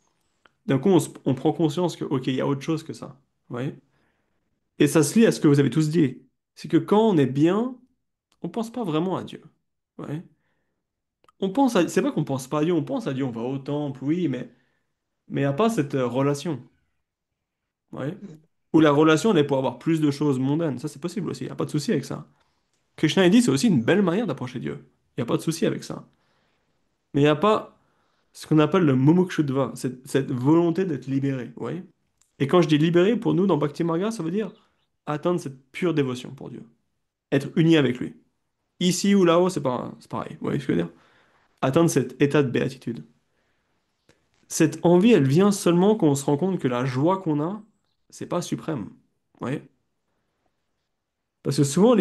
d'un coup on prend conscience que, ok, il y a autre chose que ça, ouais. Et ça se lie à ce que vous avez tous dit. C'est que quand on est bien, on pense pas vraiment à Dieu, ouais. C'est pas qu'on pense pas à Dieu, on pense à Dieu, on va au temple, oui, mais il n'y a pas cette relation. Ouais. Ou la relation, elle est pour avoir plus de choses mondaines. Ça, c'est possible aussi. Il n'y a pas de souci avec ça. Krishna, il dit, c'est aussi une belle manière d'approcher Dieu. Il n'y a pas de souci avec ça. Mais il n'y a pas ce qu'on appelle le mumukshudva, cette volonté d'être libéré. Ouais. Et quand je dis libéré, pour nous, dans Bhakti Marga, ça veut dire atteindre cette pure dévotion pour Dieu. Être uni avec lui. Ici ou là-haut, c'est pareil. Vous voyez ce que je veux dire? Atteindre cet état de béatitude. Cette envie, elle vient seulement quand on se rend compte que la joie qu'on a, c'est pas suprême. Ouais. Parce que souvent,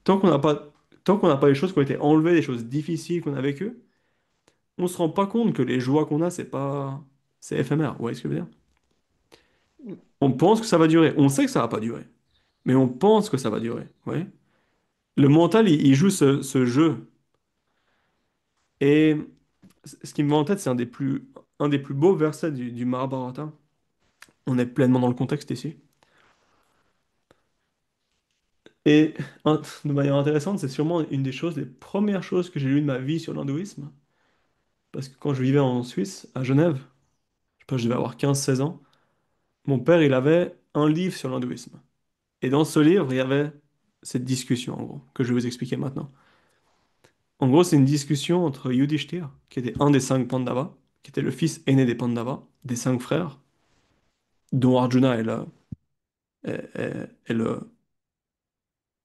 tant qu'on n'a pas... tant qu'on n'a pas les choses qui ont été enlevées, les choses difficiles qu'on a vécues, on se rend pas compte que les joies qu'on a, c'est éphémère. Vous voyez ce que je veux dire? On pense que ça va durer. On sait que ça va pas durer. Mais on pense que ça va durer. Ouais. Le mental, il joue ce jeu. Et ce qui me vient en tête, c'est un des plus beaux versets du Mahabharata. On est pleinement dans le contexte ici. Et de manière intéressante, c'est sûrement une des choses, les premières choses que j'ai lues de ma vie sur l'hindouisme. Parce que quand je vivais en Suisse, à Genève, je sais pas, je devais avoir 15 16 ans, mon père, il avait un livre sur l'hindouisme. Et dans ce livre, il y avait cette discussion, en gros, que je vais vous expliquer maintenant. En gros, c'est une discussion entre Yudhishthir, qui était un des 5 Pandavas, qui était le fils aîné des Pandavas, des 5 frères, dont Arjuna est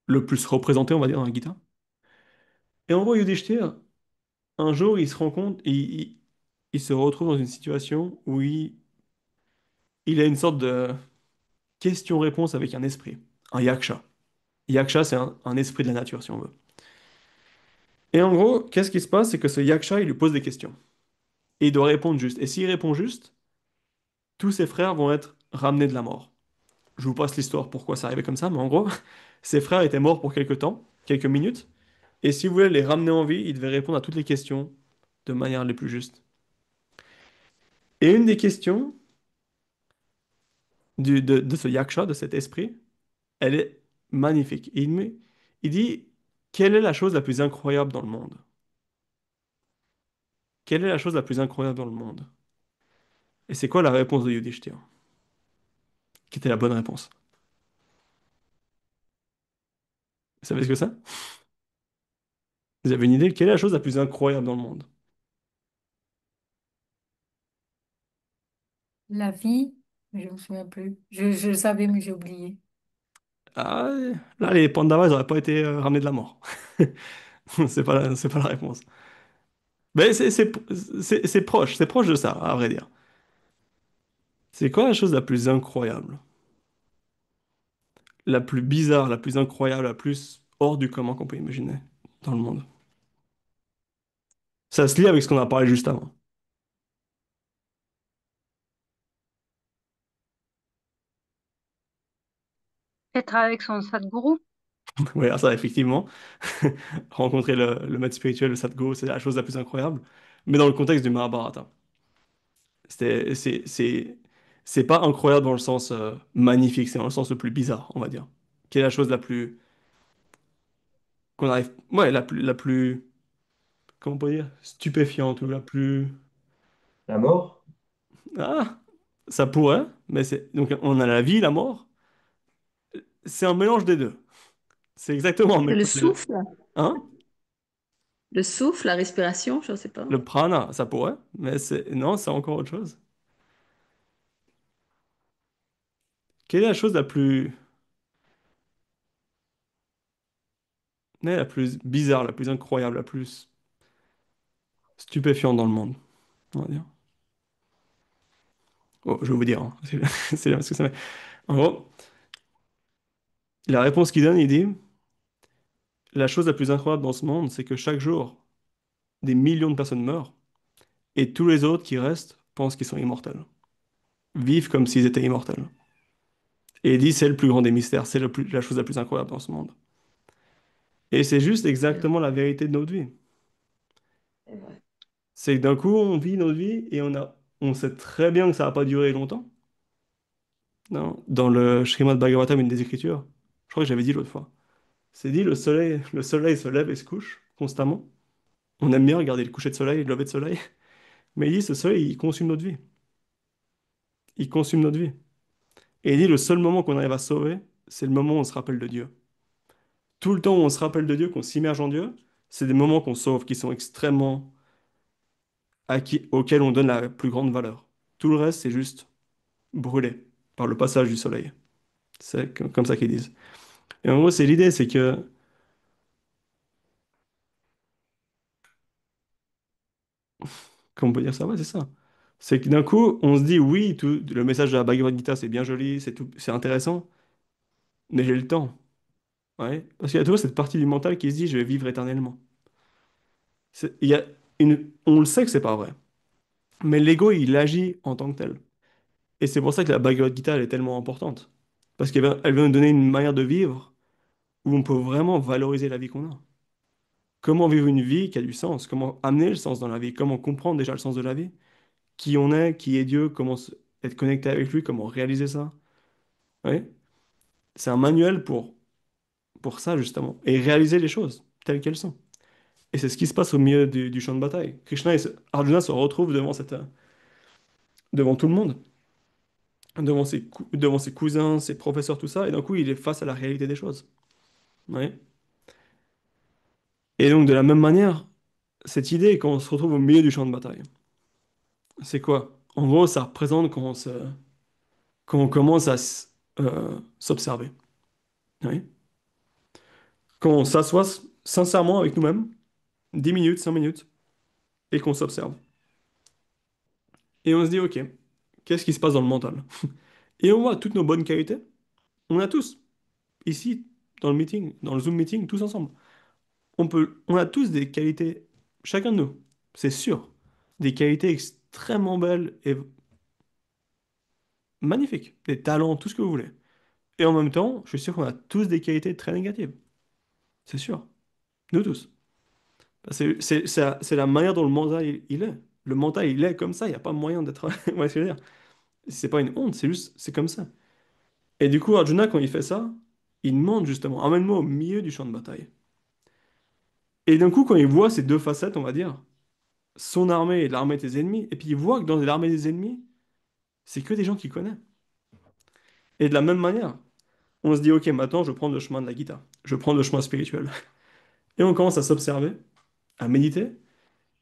le plus représenté, on va dire, dans la Gita. Et en gros, Yudhishthir, un jour, il se rend compte, il se retrouve dans une situation où il a une sorte de question-réponse avec un esprit, un yaksha. Yaksha, c'est un esprit de la nature, si on veut. Et en gros, qu'est-ce qui se passe? C'est que ce yaksha, il lui pose des questions. Et il doit répondre juste. Et s'il répond juste, tous ses frères vont être ramenés de la mort. Je vous passe l'histoire pourquoi ça arrivait comme ça, mais en gros, ses frères étaient morts pour quelques temps, quelques minutes. Et si vous voulez les ramener en vie, il devait répondre à toutes les questions de manière les plus juste. Et une des questions de ce yaksha, de cet esprit, elle est magnifique. Il dit, quelle est la chose la plus incroyable dans le monde? Quelle est la chose la plus incroyable dans le monde? Et c'est quoi la réponse de Yudhishthir? Qui était la bonne réponse? Vous savez ce que c'est? Vous avez une idée? Quelle est la chose la plus incroyable dans le monde? La vie, je ne me souviens plus. Je savais, mais j'ai oublié. Ah, là, les Pandavas, ils n'auraient pas été ramenés de la mort. C'est pas la réponse. Mais c'est proche de ça, à vrai dire. C'est quoi la chose la plus incroyable? La plus bizarre, la plus incroyable, la plus hors du commun qu'on peut imaginer dans le monde? Ça se lie avec ce qu'on a parlé juste avant. Être avec son Sadhguru. Oui, ça, effectivement. Rencontrer le maître spirituel, le Sadhguru, c'est la chose la plus incroyable. Mais dans le contexte du Mahabharata. C'était- C'est c'est- c'est pas incroyable dans le sens magnifique, c'est dans le sens le plus bizarre, on va dire. Quelle est la chose la plus... qu'on arrive... Ouais, la plus... Comment on peut dire? Stupéfiante ou la plus... La mort? Ah, ça pourrait, mais c'est... Donc on a la vie, la mort. C'est un mélange des deux. C'est exactement un C'est le mélange des deux. souffle, Hein? le souffle, la respiration, je ne sais pas. Le prana, ça pourrait, mais c'est... Non, c'est encore autre chose. Quelle est la chose la plus bizarre, la plus incroyable, la plus stupéfiante dans le monde, on va dire? Oh, je vais vous dire, hein. C'est parce que En gros, la réponse qu'il donne, il dit, la chose la plus incroyable dans ce monde, c'est que chaque jour, des millions de personnes meurent, et tous les autres qui restent pensent qu'ils sont immortels, vivent comme s'ils étaient immortels. Et il dit, c'est le plus grand des mystères, c'est la chose la plus incroyable dans ce monde. Et c'est juste C'est vrai. exactement la vérité de notre vie. C'est vrai. C'est que d'un coup, on vit notre vie et on sait très bien que ça va pas durer longtemps. Non. Dans le Srimad Bhagavatam, une des Écritures, je crois que j'avais dit l'autre fois, c'est dit le soleil se lève et se couche constamment. On aime bien regarder le coucher de soleil, le lever de soleil, mais il dit ce soleil, il consume notre vie. Il consume notre vie. Et il dit le seul moment qu'on arrive à sauver, c'est le moment où on se rappelle de Dieu. Tout le temps où on se rappelle de Dieu, qu'on s'immerge en Dieu, c'est des moments qu'on sauve, qui sont extrêmement auxquels on donne la plus grande valeur. Tout le reste, c'est juste brûlé par le passage du soleil. C'est comme ça qu'ils disent. Et en gros, c'est l'idée, c'est que, comment on peut dire ça? Ouais, c'est ça. C'est que d'un coup, on se dit, oui, tout, le message de la Bhagavad Gita, c'est bien joli, c'est tout, c'est intéressant, mais j'ai le temps. Ouais. Parce qu'il y a toujours cette partie du mental qui se dit, je vais vivre éternellement. Il y a on le sait que c'est pas vrai, mais l'ego, il agit en tant que tel. Et c'est pour ça que la Bhagavad Gita, elle est tellement importante. Parce elle vient nous donner une manière de vivre où on peut vraiment valoriser la vie qu'on a. Comment vivre une vie qui a du sens? Comment amener le sens dans la vie? Comment comprendre déjà le sens de la vie? Qui on est? Qui est Dieu? Comment être connecté avec lui? Comment réaliser ça? Oui. C'est un manuel pour ça, justement. Et réaliser les choses telles qu'elles sont. Et c'est ce qui se passe au milieu du champ de bataille. Arjuna se retrouve devant tout le monde, devant ses cousins, ses professeurs, tout ça, et d'un coup, il est face à la réalité des choses. Oui. Et donc, de la même manière, cette idée, quand on se retrouve au milieu du champ de bataille, c'est quoi? En gros, ça représente quand on commence à s'observer. Oui. Quand on s'assoit sincèrement avec nous-mêmes, 10 minutes, 5 minutes, et qu'on s'observe. Et on se dit, OK, qu'est-ce qui se passe dans le mental? Et on voit toutes nos bonnes qualités. On a tous, ici, dans le meeting, dans le Zoom meeting, tous ensemble. On a tous des qualités, chacun de nous, c'est sûr, des qualités extrêmement belles et magnifiques, des talents, tout ce que vous voulez. Et en même temps, je suis sûr qu'on a tous des qualités très négatives. C'est sûr. Nous tous. C'est la manière dont le mental il est. Le mental, il est comme ça, il n'y a pas moyen d'être. Vous voyez ce que je veux dire? C'est pas une honte, c'est juste, c'est comme ça. Et du coup, Arjuna, quand il fait ça, il demande justement, emmène-moi au milieu du champ de bataille. Et d'un coup, quand il voit ces deux facettes, on va dire, son armée et l'armée de tes ennemis, et puis il voit que dans l'armée des ennemis, c'est que des gens qu'il connaît. Et de la même manière, on se dit, ok, maintenant je prends le chemin de la Gita, je prends le chemin spirituel. Et on commence à s'observer, à méditer,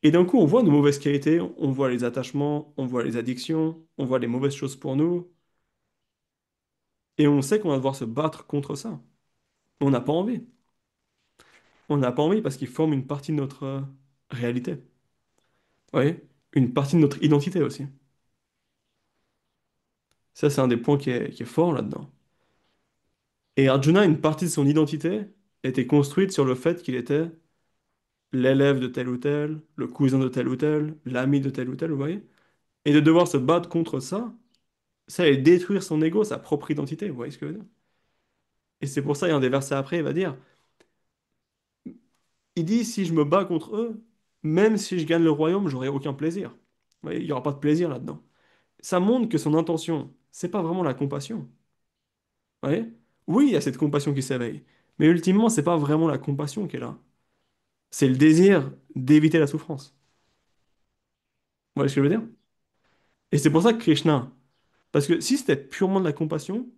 et d'un coup, on voit nos mauvaises qualités, on voit les attachements, on voit les addictions, on voit les mauvaises choses pour nous, et on sait qu'on va devoir se battre contre ça. On n'a pas envie. On n'a pas envie parce qu'ils forment une partie de notre réalité. Vous voyez? Une partie de notre identité aussi. Ça, c'est un des points qui est fort là-dedans. Et Arjuna, une partie de son identité était construite sur le fait qu'il était l'élève de tel ou tel, le cousin de tel ou tel, l'ami de tel ou tel, vous voyez? Et de devoir se battre contre ça, ça allait détruire son ego, sa propre identité, vous voyez ce que je veux dire? Et c'est pour ça, il y a un des versets après, il va dire, il dit, si je me bats contre eux, même si je gagne le royaume, j'aurai aucun plaisir. Vous voyez, il n'y aura pas de plaisir là-dedans. Ça montre que son intention, c'est pas vraiment la compassion. Vous voyez? Oui, il y a cette compassion qui s'éveille, mais ultimement, c'est pas vraiment la compassion qui est là. C'est le désir d'éviter la souffrance. Vous voyez ce que je veux dire? Et c'est pour ça que Krishna, parce que si c'était purement de la compassion,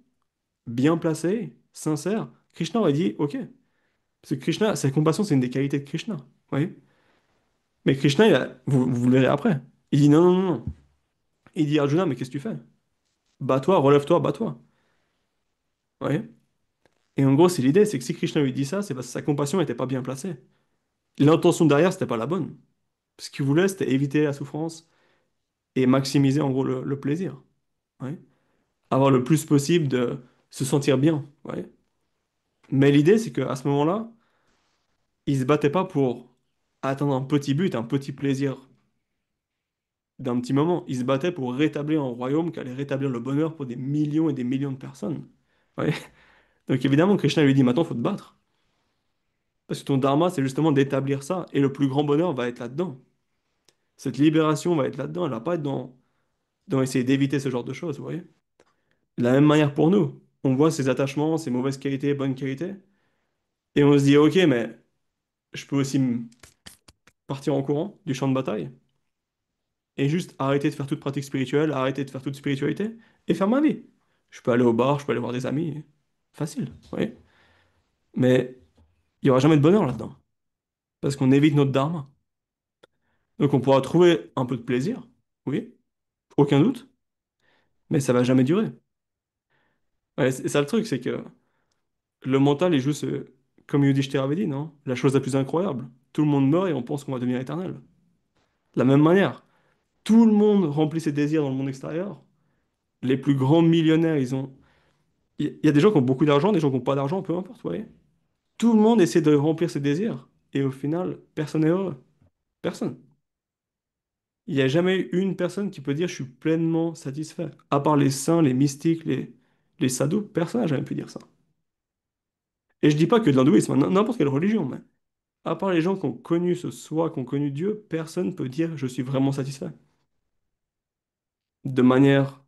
bien placée, sincère, Krishna aurait dit, ok. Parce que Krishna, sa compassion, c'est une des qualités de Krishna. Vous voyez? Mais Krishna, vous le verrez après. Il dit non, non, non, non. Il dit Arjuna, mais qu'est-ce que tu fais? Bats-toi, relève-toi, bats-toi. Vous voyez? Et en gros, c'est l'idée, c'est que si Krishna lui dit ça, c'est parce que sa compassion n'était pas bien placée. L'intention derrière, c'était pas la bonne. Ce qu'il voulait, c'était éviter la souffrance et maximiser en gros le plaisir. Ouais. Avoir le plus possible de se sentir bien. Ouais. Mais l'idée, c'est qu'à ce moment-là, il se battait pas pour atteindre un petit but, un petit plaisir d'un petit moment. Il se battait pour rétablir un royaume qui allait rétablir le bonheur pour des millions et des millions de personnes. Ouais. Donc évidemment, Krishna lui dit, maintenant, il faut te battre. Parce que ton dharma, c'est justement d'établir ça. Et le plus grand bonheur va être là-dedans. Cette libération va être là-dedans. Elle va pas être dans essayer d'éviter ce genre de choses, vous voyez. De la même manière pour nous. On voit ces attachements, ces mauvaises qualités, bonnes qualités. Et on se dit, ok, mais je peux aussi partir en courant du champ de bataille. Et juste arrêter de faire toute pratique spirituelle, arrêter de faire toute spiritualité. Et faire ma vie. Je peux aller au bar, je peux aller voir des amis. Facile, vous voyez. Mais il n'y aura jamais de bonheur là-dedans. Parce qu'on évite notre dharma. Donc on pourra trouver un peu de plaisir, oui, aucun doute, mais ça va jamais durer. Ouais, c'est ça le truc, c'est que le mental est juste, comme Yudhishthira avait dit, non? La chose la plus incroyable. Tout le monde meurt et on pense qu'on va devenir éternel. De la même manière, tout le monde remplit ses désirs dans le monde extérieur. Les plus grands millionnaires, ils ont... Il y a des gens qui ont beaucoup d'argent, des gens qui n'ont pas d'argent, peu importe, vous voyez. Tout le monde essaie de remplir ses désirs. Et au final, personne n'est heureux. Personne. Il n'y a jamais eu une personne qui peut dire je suis pleinement satisfait. À part les saints, les mystiques, les sadhus, personne n'a jamais pu dire ça. Et je dis pas que de l'hindouisme, n'importe quelle religion, mais à part les gens qui ont connu ce soi, qui ont connu Dieu, personne peut dire je suis vraiment satisfait. De manière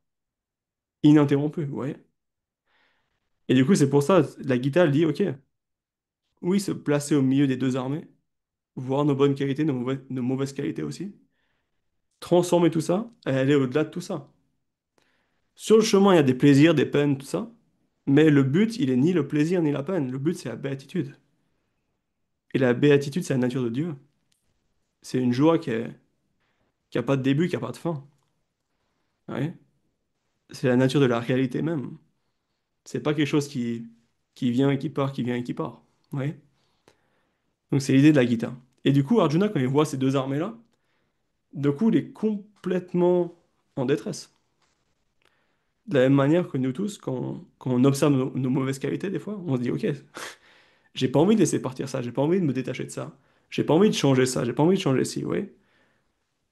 ininterrompue, vous voyez. Et du coup, c'est pour ça, la Gita, elle dit, ok, oui, se placer au milieu des deux armées, voir nos bonnes qualités, nos mauvaises qualités aussi, transformer tout ça et aller au-delà de tout ça. Sur le chemin, il y a des plaisirs, des peines, tout ça. Mais le but, il est ni le plaisir ni la peine. Le but, c'est la béatitude. Et la béatitude, c'est la nature de Dieu. C'est une joie qui a pas de début, qui a pas de fin. Ouais. C'est la nature de la réalité même. C'est pas quelque chose qui vient et qui part, qui vient et qui part. Ouais. Donc c'est l'idée de la Gita. Et du coup, Arjuna, quand il voit ces deux armées-là, du coup, il est complètement en détresse. De la même manière que nous tous, quand on observe nos mauvaises qualités, des fois, on se dit, ok, j'ai pas envie de laisser partir ça, j'ai pas envie de me détacher de ça, j'ai pas envie de changer ça, j'ai pas envie de changer ci, oui.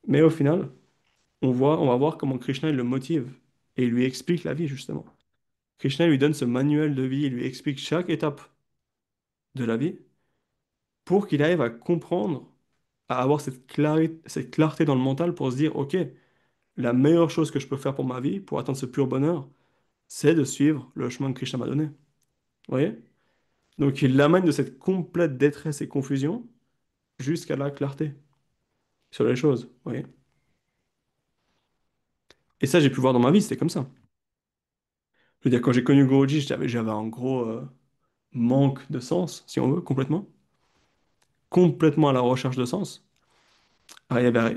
Mais au final, on va voir comment Krishna il le motive et il lui explique la vie justement. Krishna lui donne ce manuel de vie, il lui explique chaque étape de la vie pour qu'il arrive à comprendre, à avoir cette clarté dans le mental pour se dire, ok, la meilleure chose que je peux faire pour ma vie, pour atteindre ce pur bonheur, c'est de suivre le chemin que Krishna m'a donné. Vous voyez? Donc il l'amène de cette complète détresse et confusion jusqu'à la clarté sur les choses. Vous voyez? Et ça, j'ai pu voir dans ma vie, c'était comme ça. Je veux dire, quand j'ai connu Guruji, j'avais un gros manque de sens, si on veut, complètement. Complètement à la recherche de sens. Alors,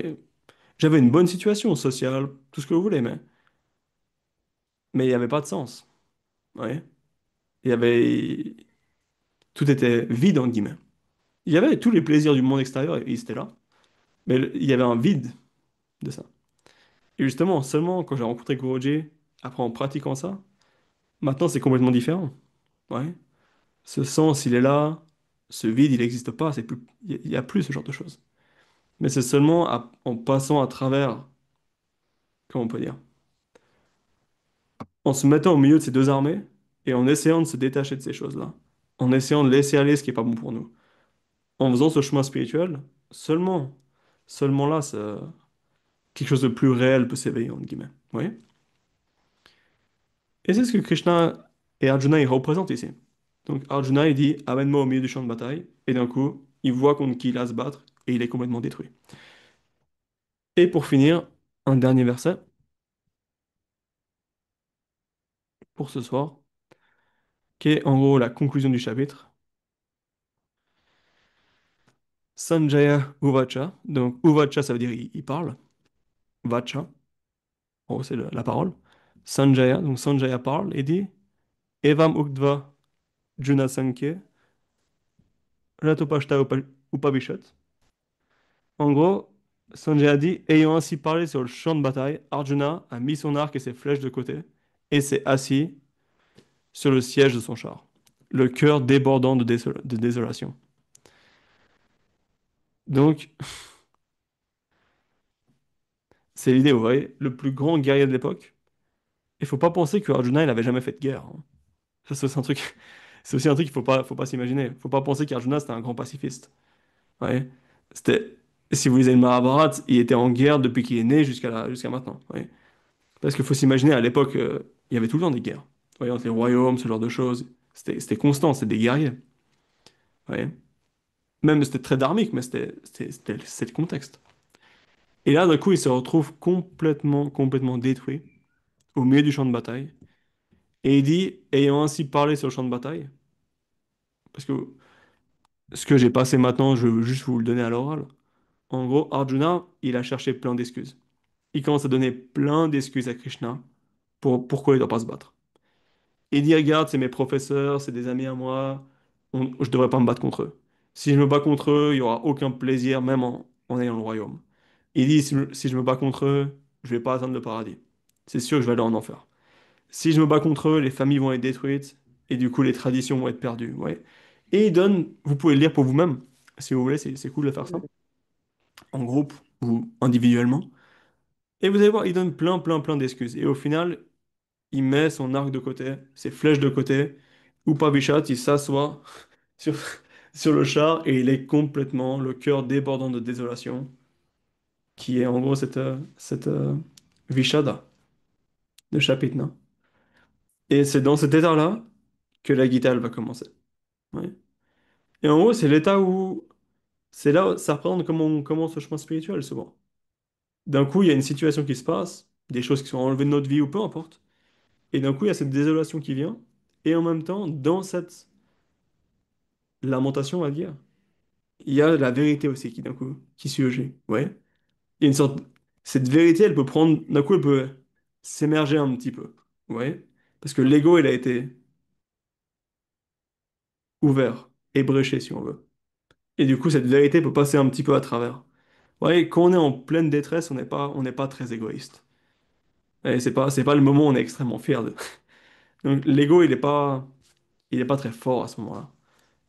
j'avais une bonne situation sociale, tout ce que vous voulez, mais il n'y avait pas de sens. Vous voyez? Il y avait... Tout était vide, en guillemets. Il y avait tous les plaisirs du monde extérieur, ils étaient là, mais il y avait un vide de ça. Et justement, seulement quand j'ai rencontré Guruji, après en pratiquant ça, maintenant c'est complètement différent. Ouais. Ce sens, il est là. Ce vide, il n'existe pas. C'est plus, il y a plus ce genre de choses. Mais c'est seulement en passant à travers, comment on peut dire, en se mettant au milieu de ces deux armées et en essayant de se détacher de ces choses-là, en essayant de laisser aller ce qui n'est pas bon pour nous, en faisant ce chemin spirituel, seulement, seulement là, quelque chose de plus réel peut s'éveiller, entre guillemets. Vous voyez? Et c'est ce que Krishna et Arjuna ils représentent ici. Donc Arjuna, il dit, amène-moi au milieu du champ de bataille, et d'un coup, il voit contre qui il a à se battre, et il est complètement détruit. Et pour finir, un dernier verset pour ce soir, qui est en gros la conclusion du chapitre. Sanjaya Uvacha. Donc Uvacha, ça veut dire il parle. Vacha, en gros, c'est la parole. Sanjaya, donc Sanjaya parle et dit Evam Uktva Juna Sankhya Ratopashta Upavishat. En gros, Sanjaya dit ayant ainsi parlé sur le champ de bataille, Arjuna a mis son arc et ses flèches de côté et s'est assis sur le siège de son char, le cœur débordant de désolation. Donc, c'est l'idée, vous voyez, le plus grand guerrier de l'époque. Il faut pas penser que Arjuna, il avait jamais fait de guerre, hein. Ça, c'est aussi un truc, c'est aussi un truc qu'il faut pas s'imaginer. Faut pas penser qu'Arjuna, c'était un grand pacifiste. Ouais. C'était, si vous lisez le Mahabharata, il était en guerre depuis qu'il est né jusqu'à maintenant. Ouais. Parce qu'il faut s'imaginer, à l'époque, il y avait tout le temps des guerres. Vous voyez, entre les royaumes, ce genre de choses. C'était constant, c'était des guerriers. Ouais. Même c'était très dharmique, mais c'est le contexte. Et là, d'un coup, il se retrouve complètement détruit au milieu du champ de bataille. Et il dit, ayant ainsi parlé sur le champ de bataille, parce que ce que j'ai passé maintenant, je veux juste vous le donner à l'oral. En gros, Arjuna, il a cherché plein d'excuses. Il commence à donner plein d'excuses à Krishna pour pourquoi il ne doit pas se battre. Il dit, regarde, c'est mes professeurs, c'est des amis à moi, je devrais pas me battre contre eux. Si je me bats contre eux, il n'y aura aucun plaisir, même en ayant le royaume. Il dit, si je me bats contre eux, je vais pas atteindre le paradis. C'est sûr que je vais aller en enfer. Si je me bats contre eux, les familles vont être détruites, et du coup, les traditions vont être perdues. Ouais. Et il donne, vous pouvez le lire pour vous-même, si vous voulez, c'est cool de faire ça, en groupe ou individuellement. Et vous allez voir, il donne plein d'excuses. Et au final, il met son arc de côté, ses flèches de côté. Upavishad, il s'assoit sur, sur le char et il est complètement le cœur débordant de désolation, qui est en gros cette Vishada de Chapitna. Et c'est dans cet état-là que la Gita elle va commencer. Ouais. Et en gros, c'est l'état où c'est là où ça représente comment on commence le chemin spirituel souvent. D'un coup, il y a une situation qui se passe, des choses qui sont enlevées de notre vie ou peu importe. Et d'un coup, il y a cette désolation qui vient. Et en même temps, dans cette lamentation, on va dire, il y a la vérité aussi qui d'un coup, qui surgit. Ouais. Il y a une sorte... Cette vérité, elle peut prendre... D'un coup, elle peut s'émerger un petit peu. Ouais. Parce que l'ego, il a été ouvert, ébréché, si on veut. Et du coup, cette vérité peut passer un petit peu à travers. Ouais, quand on est en pleine détresse, on n'est pas très égoïste. Et c'est pas le moment où on est extrêmement fier de. Donc l'ego, il est pas très fort à ce moment-là.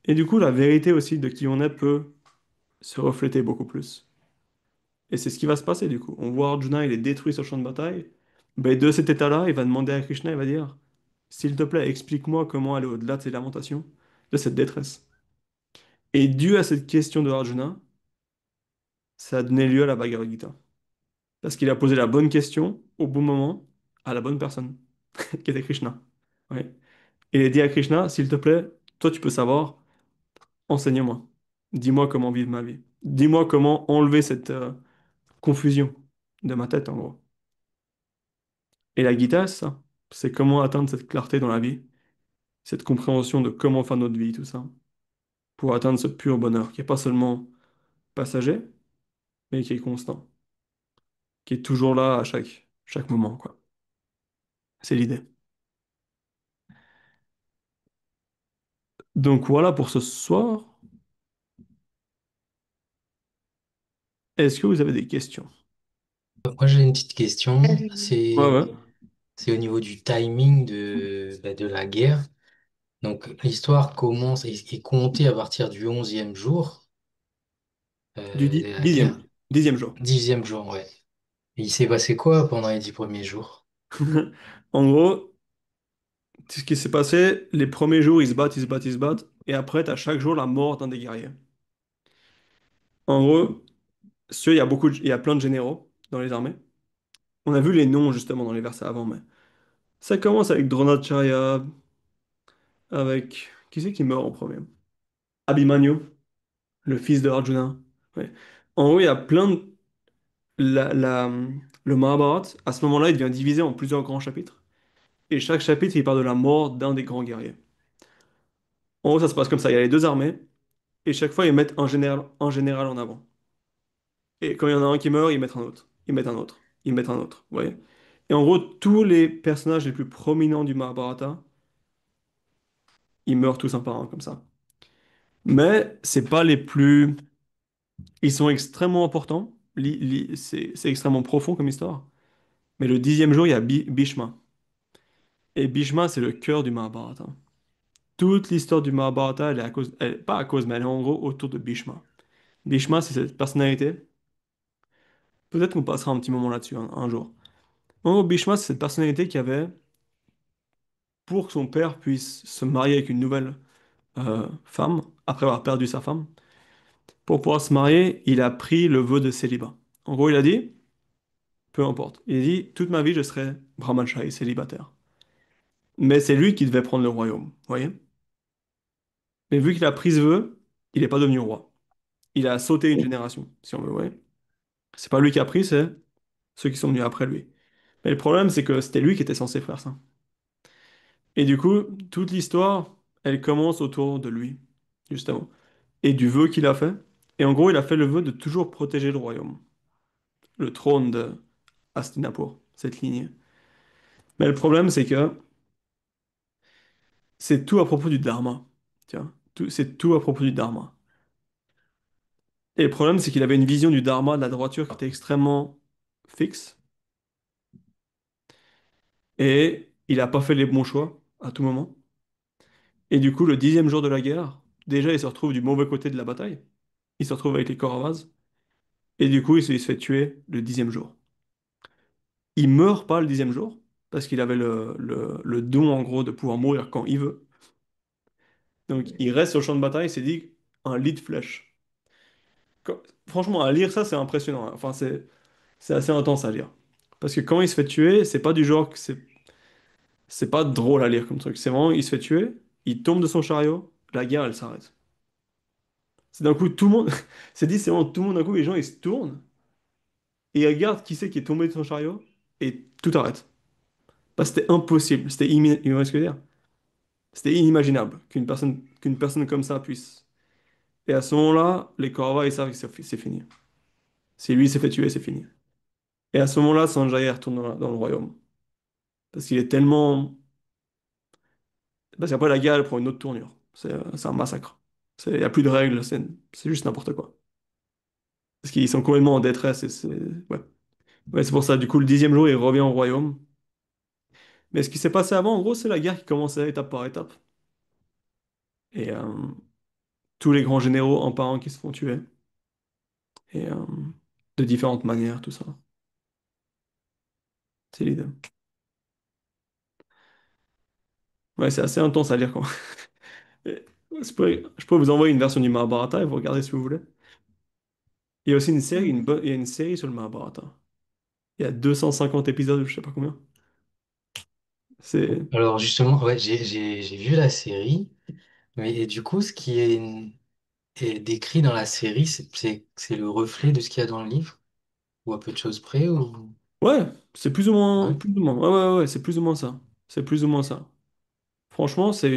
Et du coup, la vérité aussi de qui on est peut se refléter beaucoup plus. Et c'est ce qui va se passer du coup. On voit Arjuna, il est détruit sur le champ de bataille. Ben, de cet état-là, il va demander à Krishna, il va dire, s'il te plaît, explique-moi comment aller au-delà de ces lamentations, de cette détresse. Et dû à cette question de Arjuna, ça a donné lieu à la Bhagavad Gita. Parce qu'il a posé la bonne question au bon moment à la bonne personne, qui était Krishna. Ouais. Et il a dit à Krishna, s'il te plaît, toi tu peux savoir, enseigne-moi. Dis-moi comment vivre ma vie. Dis-moi comment enlever cette confusion de ma tête, en gros. Et la Gita, c'est ça. C'est comment atteindre cette clarté dans la vie, cette compréhension de comment faire notre vie, tout ça, pour atteindre ce pur bonheur, qui n'est pas seulement passager, mais qui est constant, qui est toujours là à chaque moment, quoi. C'est l'idée. Donc voilà pour ce soir. Est-ce que vous avez des questions? Moi, j'ai une petite question. Ouais, ouais. C'est au niveau du timing de la guerre. Donc, l'histoire commence et est comptée à partir du 11e jour de la guerre. Dixième jour. 10e jour, ouais. Et il s'est passé quoi pendant les 10 premiers jours? En gros, ce qui s'est passé, les premiers jours, ils se battent, et après, t'as chaque jour la mort d'un des guerriers. En gros, il y a plein de généraux dans les armées. On a vu les noms justement dans les versets avant, mais ça commence avec Dronacharya, avec... Qui c'est qui meurt en premier? Abhimanyu, le fils de Arjuna. Ouais. En gros, il y a plein de... Le Mahabharata, à ce moment-là, il devient divisé en plusieurs grands chapitres. Et chaque chapitre, il parle de la mort d'un des grands guerriers. En gros, ça se passe comme ça. Il y a les deux armées, et chaque fois, ils mettent un général en avant. Et quand il y en a un qui meurt, ils mettent un autre. Ils mettent un autre. Ils mettent un autre. Vous voyez? Et en gros, tous les personnages les plus prominents du Mahabharata, ils meurent tous un par un comme ça. Mais c'est pas les plus... Ils sont extrêmement importants. C'est extrêmement profond comme histoire. Mais le dixième jour, il y a Bhishma. Et Bhishma, c'est le cœur du Mahabharata. Toute l'histoire du Mahabharata, elle est pas à cause, mais elle est en gros autour de Bhishma. Bhishma, c'est cette personnalité. Peut-être qu'on passera un petit moment là-dessus un jour. En gros, Bhishma, c'est cette personnalité qui avait, pour que son père puisse se marier avec une nouvelle femme, après avoir perdu sa femme, pour pouvoir se marier, il a pris le vœu de célibat. En gros, il a dit, peu importe, il a dit, toute ma vie, je serai brahmachari, célibataire. Mais c'est lui qui devait prendre le royaume, vous voyez? Mais vu qu'il a pris ce vœu, il n'est pas devenu roi. Il a sauté une génération, si on veut, ouais. C'est pas lui qui a pris, c'est ceux qui sont venus après lui. Mais le problème, c'est que c'était lui qui était censé faire ça. Et du coup, toute l'histoire, elle commence autour de lui, justement. Et du vœu qu'il a fait. Et en gros, il a fait le vœu de toujours protéger le royaume, le trône de Hastinapur, cette lignée. Mais le problème, c'est que c'est tout à propos du dharma. Tiens, c'est tout à propos du dharma. Et le problème, c'est qu'il avait une vision du dharma, de la droiture, qui était extrêmement fixe. Et il n'a pas fait les bons choix à tout moment. Et du coup, le 10e jour de la guerre, déjà, il se retrouve du mauvais côté de la bataille. Il se retrouve avec les Kauravas. Et du coup, il se fait tuer le 10e jour. Il meurt pas le 10e jour, parce qu'il avait le don, en gros, de pouvoir mourir quand il veut. Donc, il reste sur le champ de bataille, il s'est dit, un lit de flèche. Franchement, à lire ça, c'est impressionnant, hein. Enfin, c'est assez intense à lire. Parce que quand il se fait tuer, c'est pas du genre que c'est pas drôle à lire comme truc. C'est vraiment, il se fait tuer, il tombe de son chariot, la guerre, elle s'arrête. C'est d'un coup, tout le monde, c'est dit, c'est vraiment tout le monde d'un coup, les gens, ils se tournent et ils regardent qui c'est qui est tombé de son chariot et tout arrête. Parce que c'était impossible, vous voyez ce que je veux dire? C'était inimaginable qu'une personne comme ça puisse. Et à ce moment-là, les Kauravas, ils savent que c'est fini. Si lui s'est fait tuer, c'est fini. Et à ce moment-là, Sanjaya retourne dans le royaume. Parce qu'il est tellement. Parce qu'après, la guerre, elle prend une autre tournure. C'est un massacre. Il n'y a plus de règles, c'est juste n'importe quoi. Parce qu'ils sont complètement en détresse. Ouais. Ouais, c'est pour ça, du coup, le 10e jour, il revient au royaume. Mais ce qui s'est passé avant, en gros, c'est la guerre qui commençait étape par étape. Et tous les grands généraux, un par un, qui se font tuer. Et de différentes manières, tout ça. C'est l'idée. Ouais, c'est assez intense à lire, quoi. Et je pourrais vous envoyer une version du Mahabharata et vous regardez si vous voulez. Il y a aussi une série, il y a une série sur le Mahabharata. Il y a 250 épisodes, je sais pas combien. C'est... Alors justement, ouais, j'ai vu la série, mais du coup, ce qui est décrit dans la série, c'est le reflet de ce qu'il y a dans le livre, ou à peu de choses près, ou... Ouais, c'est plus ou moins... Ouais, Plus ou moins. Ouais, ouais, ouais, c'est plus ou moins ça. C'est plus ou moins ça. Franchement, c'est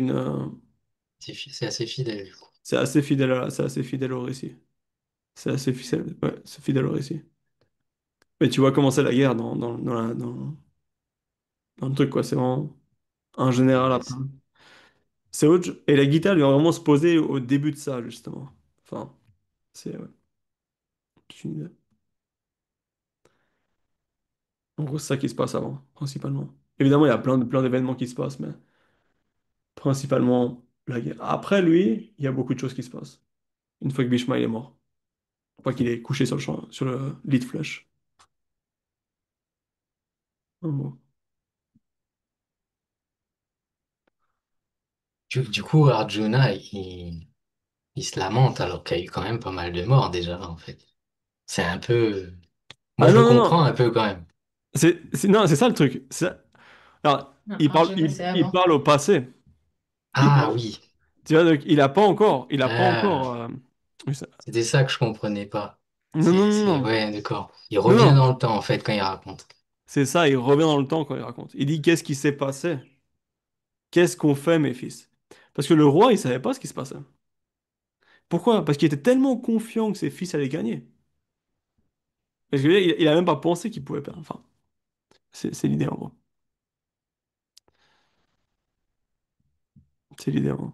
assez fidèle, du coup. c'est assez fidèle au récit. C'est assez fidèle, ouais, c'est fidèle au récit. Mais tu vois comment c'est la guerre dans le truc, quoi. C'est vraiment un général Ouais, après. C'est autre... Et la guitare lui a vraiment se poser au début de ça, justement. Enfin, c'est... Ouais, c'est une idée. En gros, c'est ça qui se passe avant, principalement. Évidemment, il y a plein d'événements qui se passent, mais principalement la guerre. Après lui, il y a beaucoup de choses qui se passent. Une fois que Bhishma il est mort. Une fois qu'il est couché sur sur le lit de flèche. En gros. du coup, Arjuna, il se lamente alors qu'il y a eu quand même pas mal de morts déjà, en fait. C'est un peu... Moi, Ah je non, le non, comprends non. un peu quand même. Non, c'est ça le truc. Alors, Non, il parle, Arjuna, c'est il avant. parle au passé. Il Ah parle, oui, tu vois, donc, il a pas encore. ah, Oui, c'était ça que je comprenais pas. non, non, non, non. Ouais, d'accord. Il Non, revient non. dans le temps, en fait, quand il raconte. C'est ça, il revient dans le temps quand il raconte. Il dit qu'est-ce qui s'est passé? Qu'est-ce qu'on fait, mes fils? Parce que le roi, il savait pas ce qui se passait. Pourquoi? Parce qu'il était tellement confiant que ses fils allaient gagner. Parce que il a même pas pensé qu'il pouvait perdre. Enfin, c'est l'idée en gros. C'est l'idée en gros.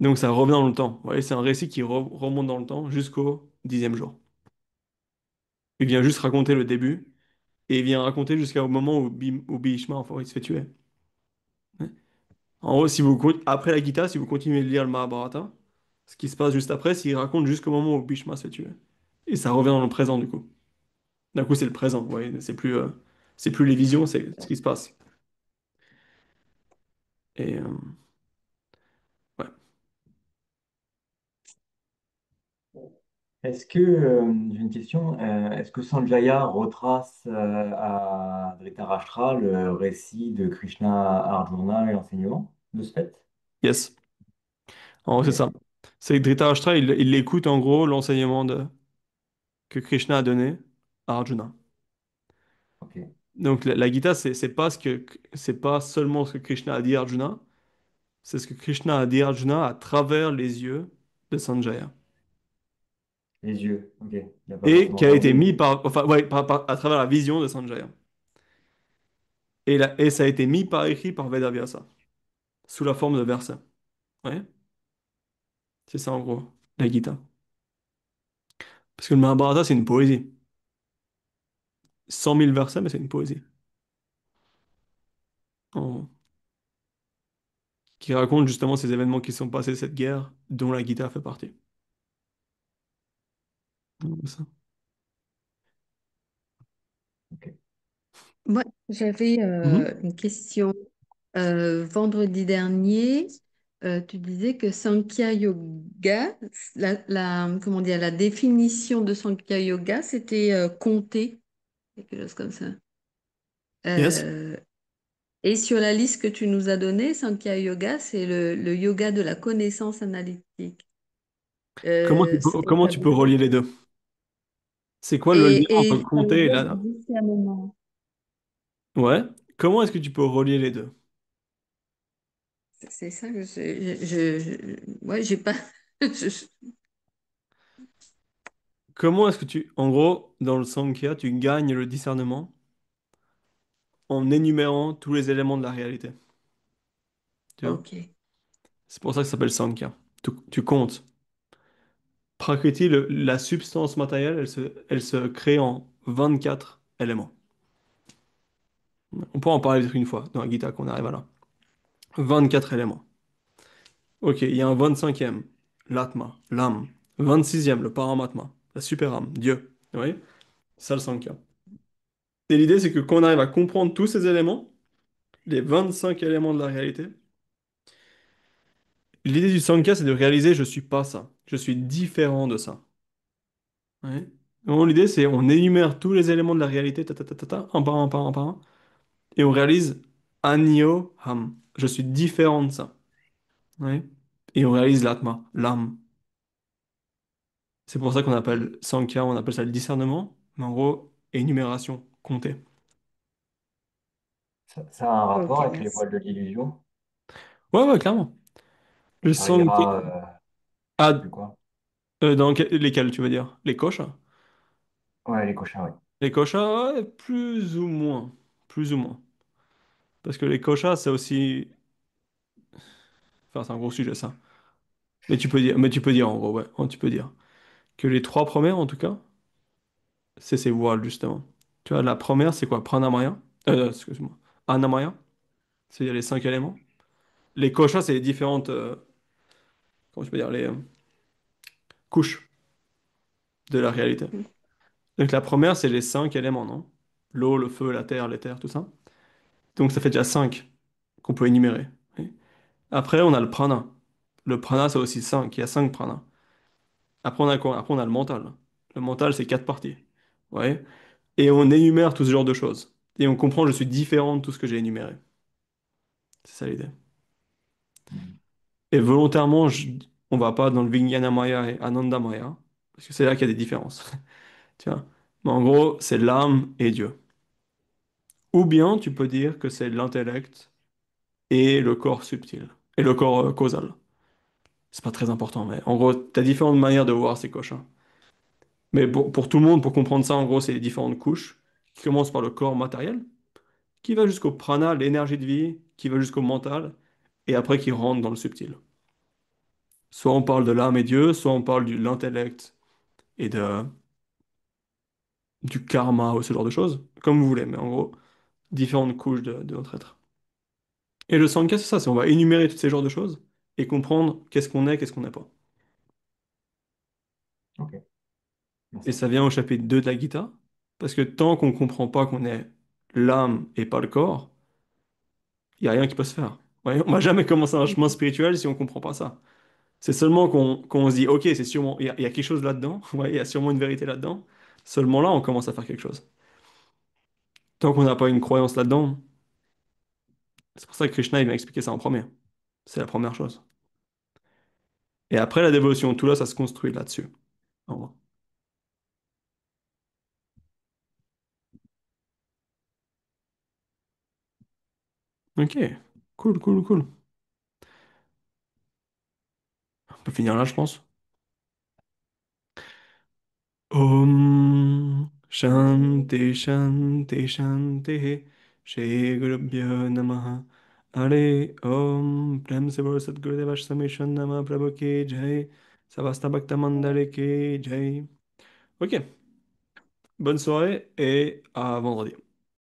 Donc ça revient dans le temps. Vous voyez, c'est un récit qui remonte dans le temps jusqu'au 10e jour. Il vient juste raconter le début et il vient raconter jusqu'au moment où Bhishma, enfin, il se fait tuer. En gros, après la Gita, si vous continuez de lire le Mahabharata, Ce qui se passe juste après, s'il raconte jusqu'au moment où Bhishma se fait tuer. Et ça revient dans le présent, du coup. D'un coup, c'est le présent, ouais, c'est plus les visions, c'est ce qui se passe. Et ouais. Est-ce que, j'ai une question, est-ce que Sanjaya retrace à Dhritarashtra le récit de Krishna à Arjuna et l'enseignement de ce fait? Yes. En gros, Ok, c'est ça. C'est que Dhritarashtra, il écoute en gros l'enseignement que Krishna a donné à Arjuna. ok. Donc la Gita, c'est pas seulement ce que Krishna a dit à Arjuna, c'est ce que Krishna a dit à Arjuna à travers les yeux de Sanjaya. Les yeux, ok. Il n'a pas Et forcément qui a été parlé. mis enfin, ouais, à travers la vision de Sanjaya. Et ça a été mis par écrit par Vedavyasa, sous la forme de versets. Ouais, c'est ça en gros, la Gita. Parce que le Mahabharata, c'est une poésie. 100 000 versets, mais c'est une poésie. En gros. Qui raconte justement ces événements qui sont passés, cette guerre, dont la Gita fait partie. Donc, ça. Ok. Moi, j'avais Mhm. une question. Vendredi dernier, tu disais que Sankhya Yoga, comment dire, la définition de Sankhya Yoga, c'était compter, quelque chose comme ça. Yes. Euh, et sur la liste que tu nous as donnée, Sankhya Yoga, c'est le yoga de la connaissance analytique. Comment Ça tu peux veut dire- relier les deux? C'est quoi le lien entre et ça veut compter et dire là? discernement. Ouais. Comment est-ce que tu peux relier les deux? C'est ça que ouais, j'ai pas. Comment est-ce que en gros, dans le Sankhya, tu gagnes le discernement en énumérant tous les éléments de la réalité. Tu vois? Ok. C'est pour ça que ça s'appelle Sankhya. Tu comptes. Prakriti, la substance matérielle, elle se crée en 24 éléments. On peut en parler peut-être une fois dans la Gita qu'on arrive à là. 24 éléments. Ok, il y a un 25e, l'Atma, l'âme. 26e, le Paramatma, la super âme, Dieu. Oui, ça le Sankhya. Et l'idée, c'est que quand on arrive à comprendre tous ces éléments, les 25 éléments de la réalité, l'idée du Sankhya, c'est de réaliser je suis pas ça, je suis différent de ça. Oui. Donc, l'idée, c'est on énumère tous les éléments de la réalité, un par un, par un, par un, et on réalise Anyo Ham, je suis différent de ça. Oui. Et on réalise l'Atma, l'âme. C'est pour ça qu'on appelle Sankhya, on appelle ça le discernement, mais en gros, énumération, compter. Ça a un rapport Ok, avec les merci. voiles de l'illusion. Ouais, ouais, clairement. Le Sankhya. Charira, je sais Ah, plus quoi. lesquels tu veux dire? Les koshas? Ouais, les cochons, oui. Les koshas, ouais, plus ou moins. Plus ou moins. Parce que les koshas, c'est aussi. Enfin, c'est un gros sujet, ça. Mais tu peux dire, en gros, ouais. Tu peux dire. Que les trois premières, en tout cas, c'est ces voiles, justement. Tu vois, la première, c'est quoi? Pranamaya. Excuse-moi. Anamaya. C'est les 5 éléments. Les koshas, c'est les différentes. Comment je peux dire? Les couches de la réalité. Donc la première, c'est les 5 éléments, non? L'eau, le feu, la terre, l'éther, tout ça. Donc ça fait déjà 5 qu'on peut énumérer. Oui. Après, on a le prana. Le prana, c'est aussi 5. Il y a 5 pranas. Après, on a quoi? Après, on a le mental. Le mental, c'est 4 parties. Ouais. Et on énumère tout ce genre de choses. Et on comprend que je suis différent de tout ce que j'ai énuméré. C'est ça l'idée. Mhm. Et volontairement, on va pas dans le Vijnana Maya et Ananda Maya, parce que c'est là qu'il y a des différences. Tu vois? Mais en gros, c'est l'âme et Dieu. Ou bien tu peux dire que c'est l'intellect et le corps subtil, et le corps causal. C'est pas très important, mais en gros, tu as différentes manières de voir ces cochons. Mais pour tout le monde, pour comprendre ça, en gros, c'est les différentes couches qui commencent par le corps matériel, qui va jusqu'au prana, l'énergie de vie, qui va jusqu'au mental, et après qui rentre dans le subtil. Soit on parle de l'âme et Dieu, soit on parle de l'intellect et du karma ou ce genre de choses, comme vous voulez, mais en gros, différentes couches de notre être. Et le Sankhya, c'est ça, c'est on va énumérer tous ces genres de choses et comprendre qu'est-ce qu'on est, qu'est-ce qu'on n'est pas. Ok, Et merci. ça vient au chapitre 2 de la Gita, parce que tant qu'on comprend pas qu'on est l'âme et pas le corps, il n'y a rien qui peut se faire. Ouais, on va jamais commencer un chemin spirituel si on comprend pas ça. C'est seulement qu'on se dit, ok, c'est sûrement, il y a quelque chose là-dedans, ouais, il y a sûrement une vérité là-dedans. Seulement là, on commence à faire quelque chose. Tant qu'on n'a pas une croyance là-dedans, c'est pour ça que Krishna, il m'a expliqué ça en premier. C'est la première chose. Et après la dévotion, tout là, ça se construit là-dessus. En gros. Ok, cool, cool, cool. On peut finir là, je pense. Om Shanti Shanti Shanti Shri Gurubhyo Namaha Hare Om Prem Se Bolo Sadgurudeva Sameshan Nama Prabhu Ki Jai Savasta Bhakta Mandali Ki Jai. Ok, bonne soirée et à vendredi.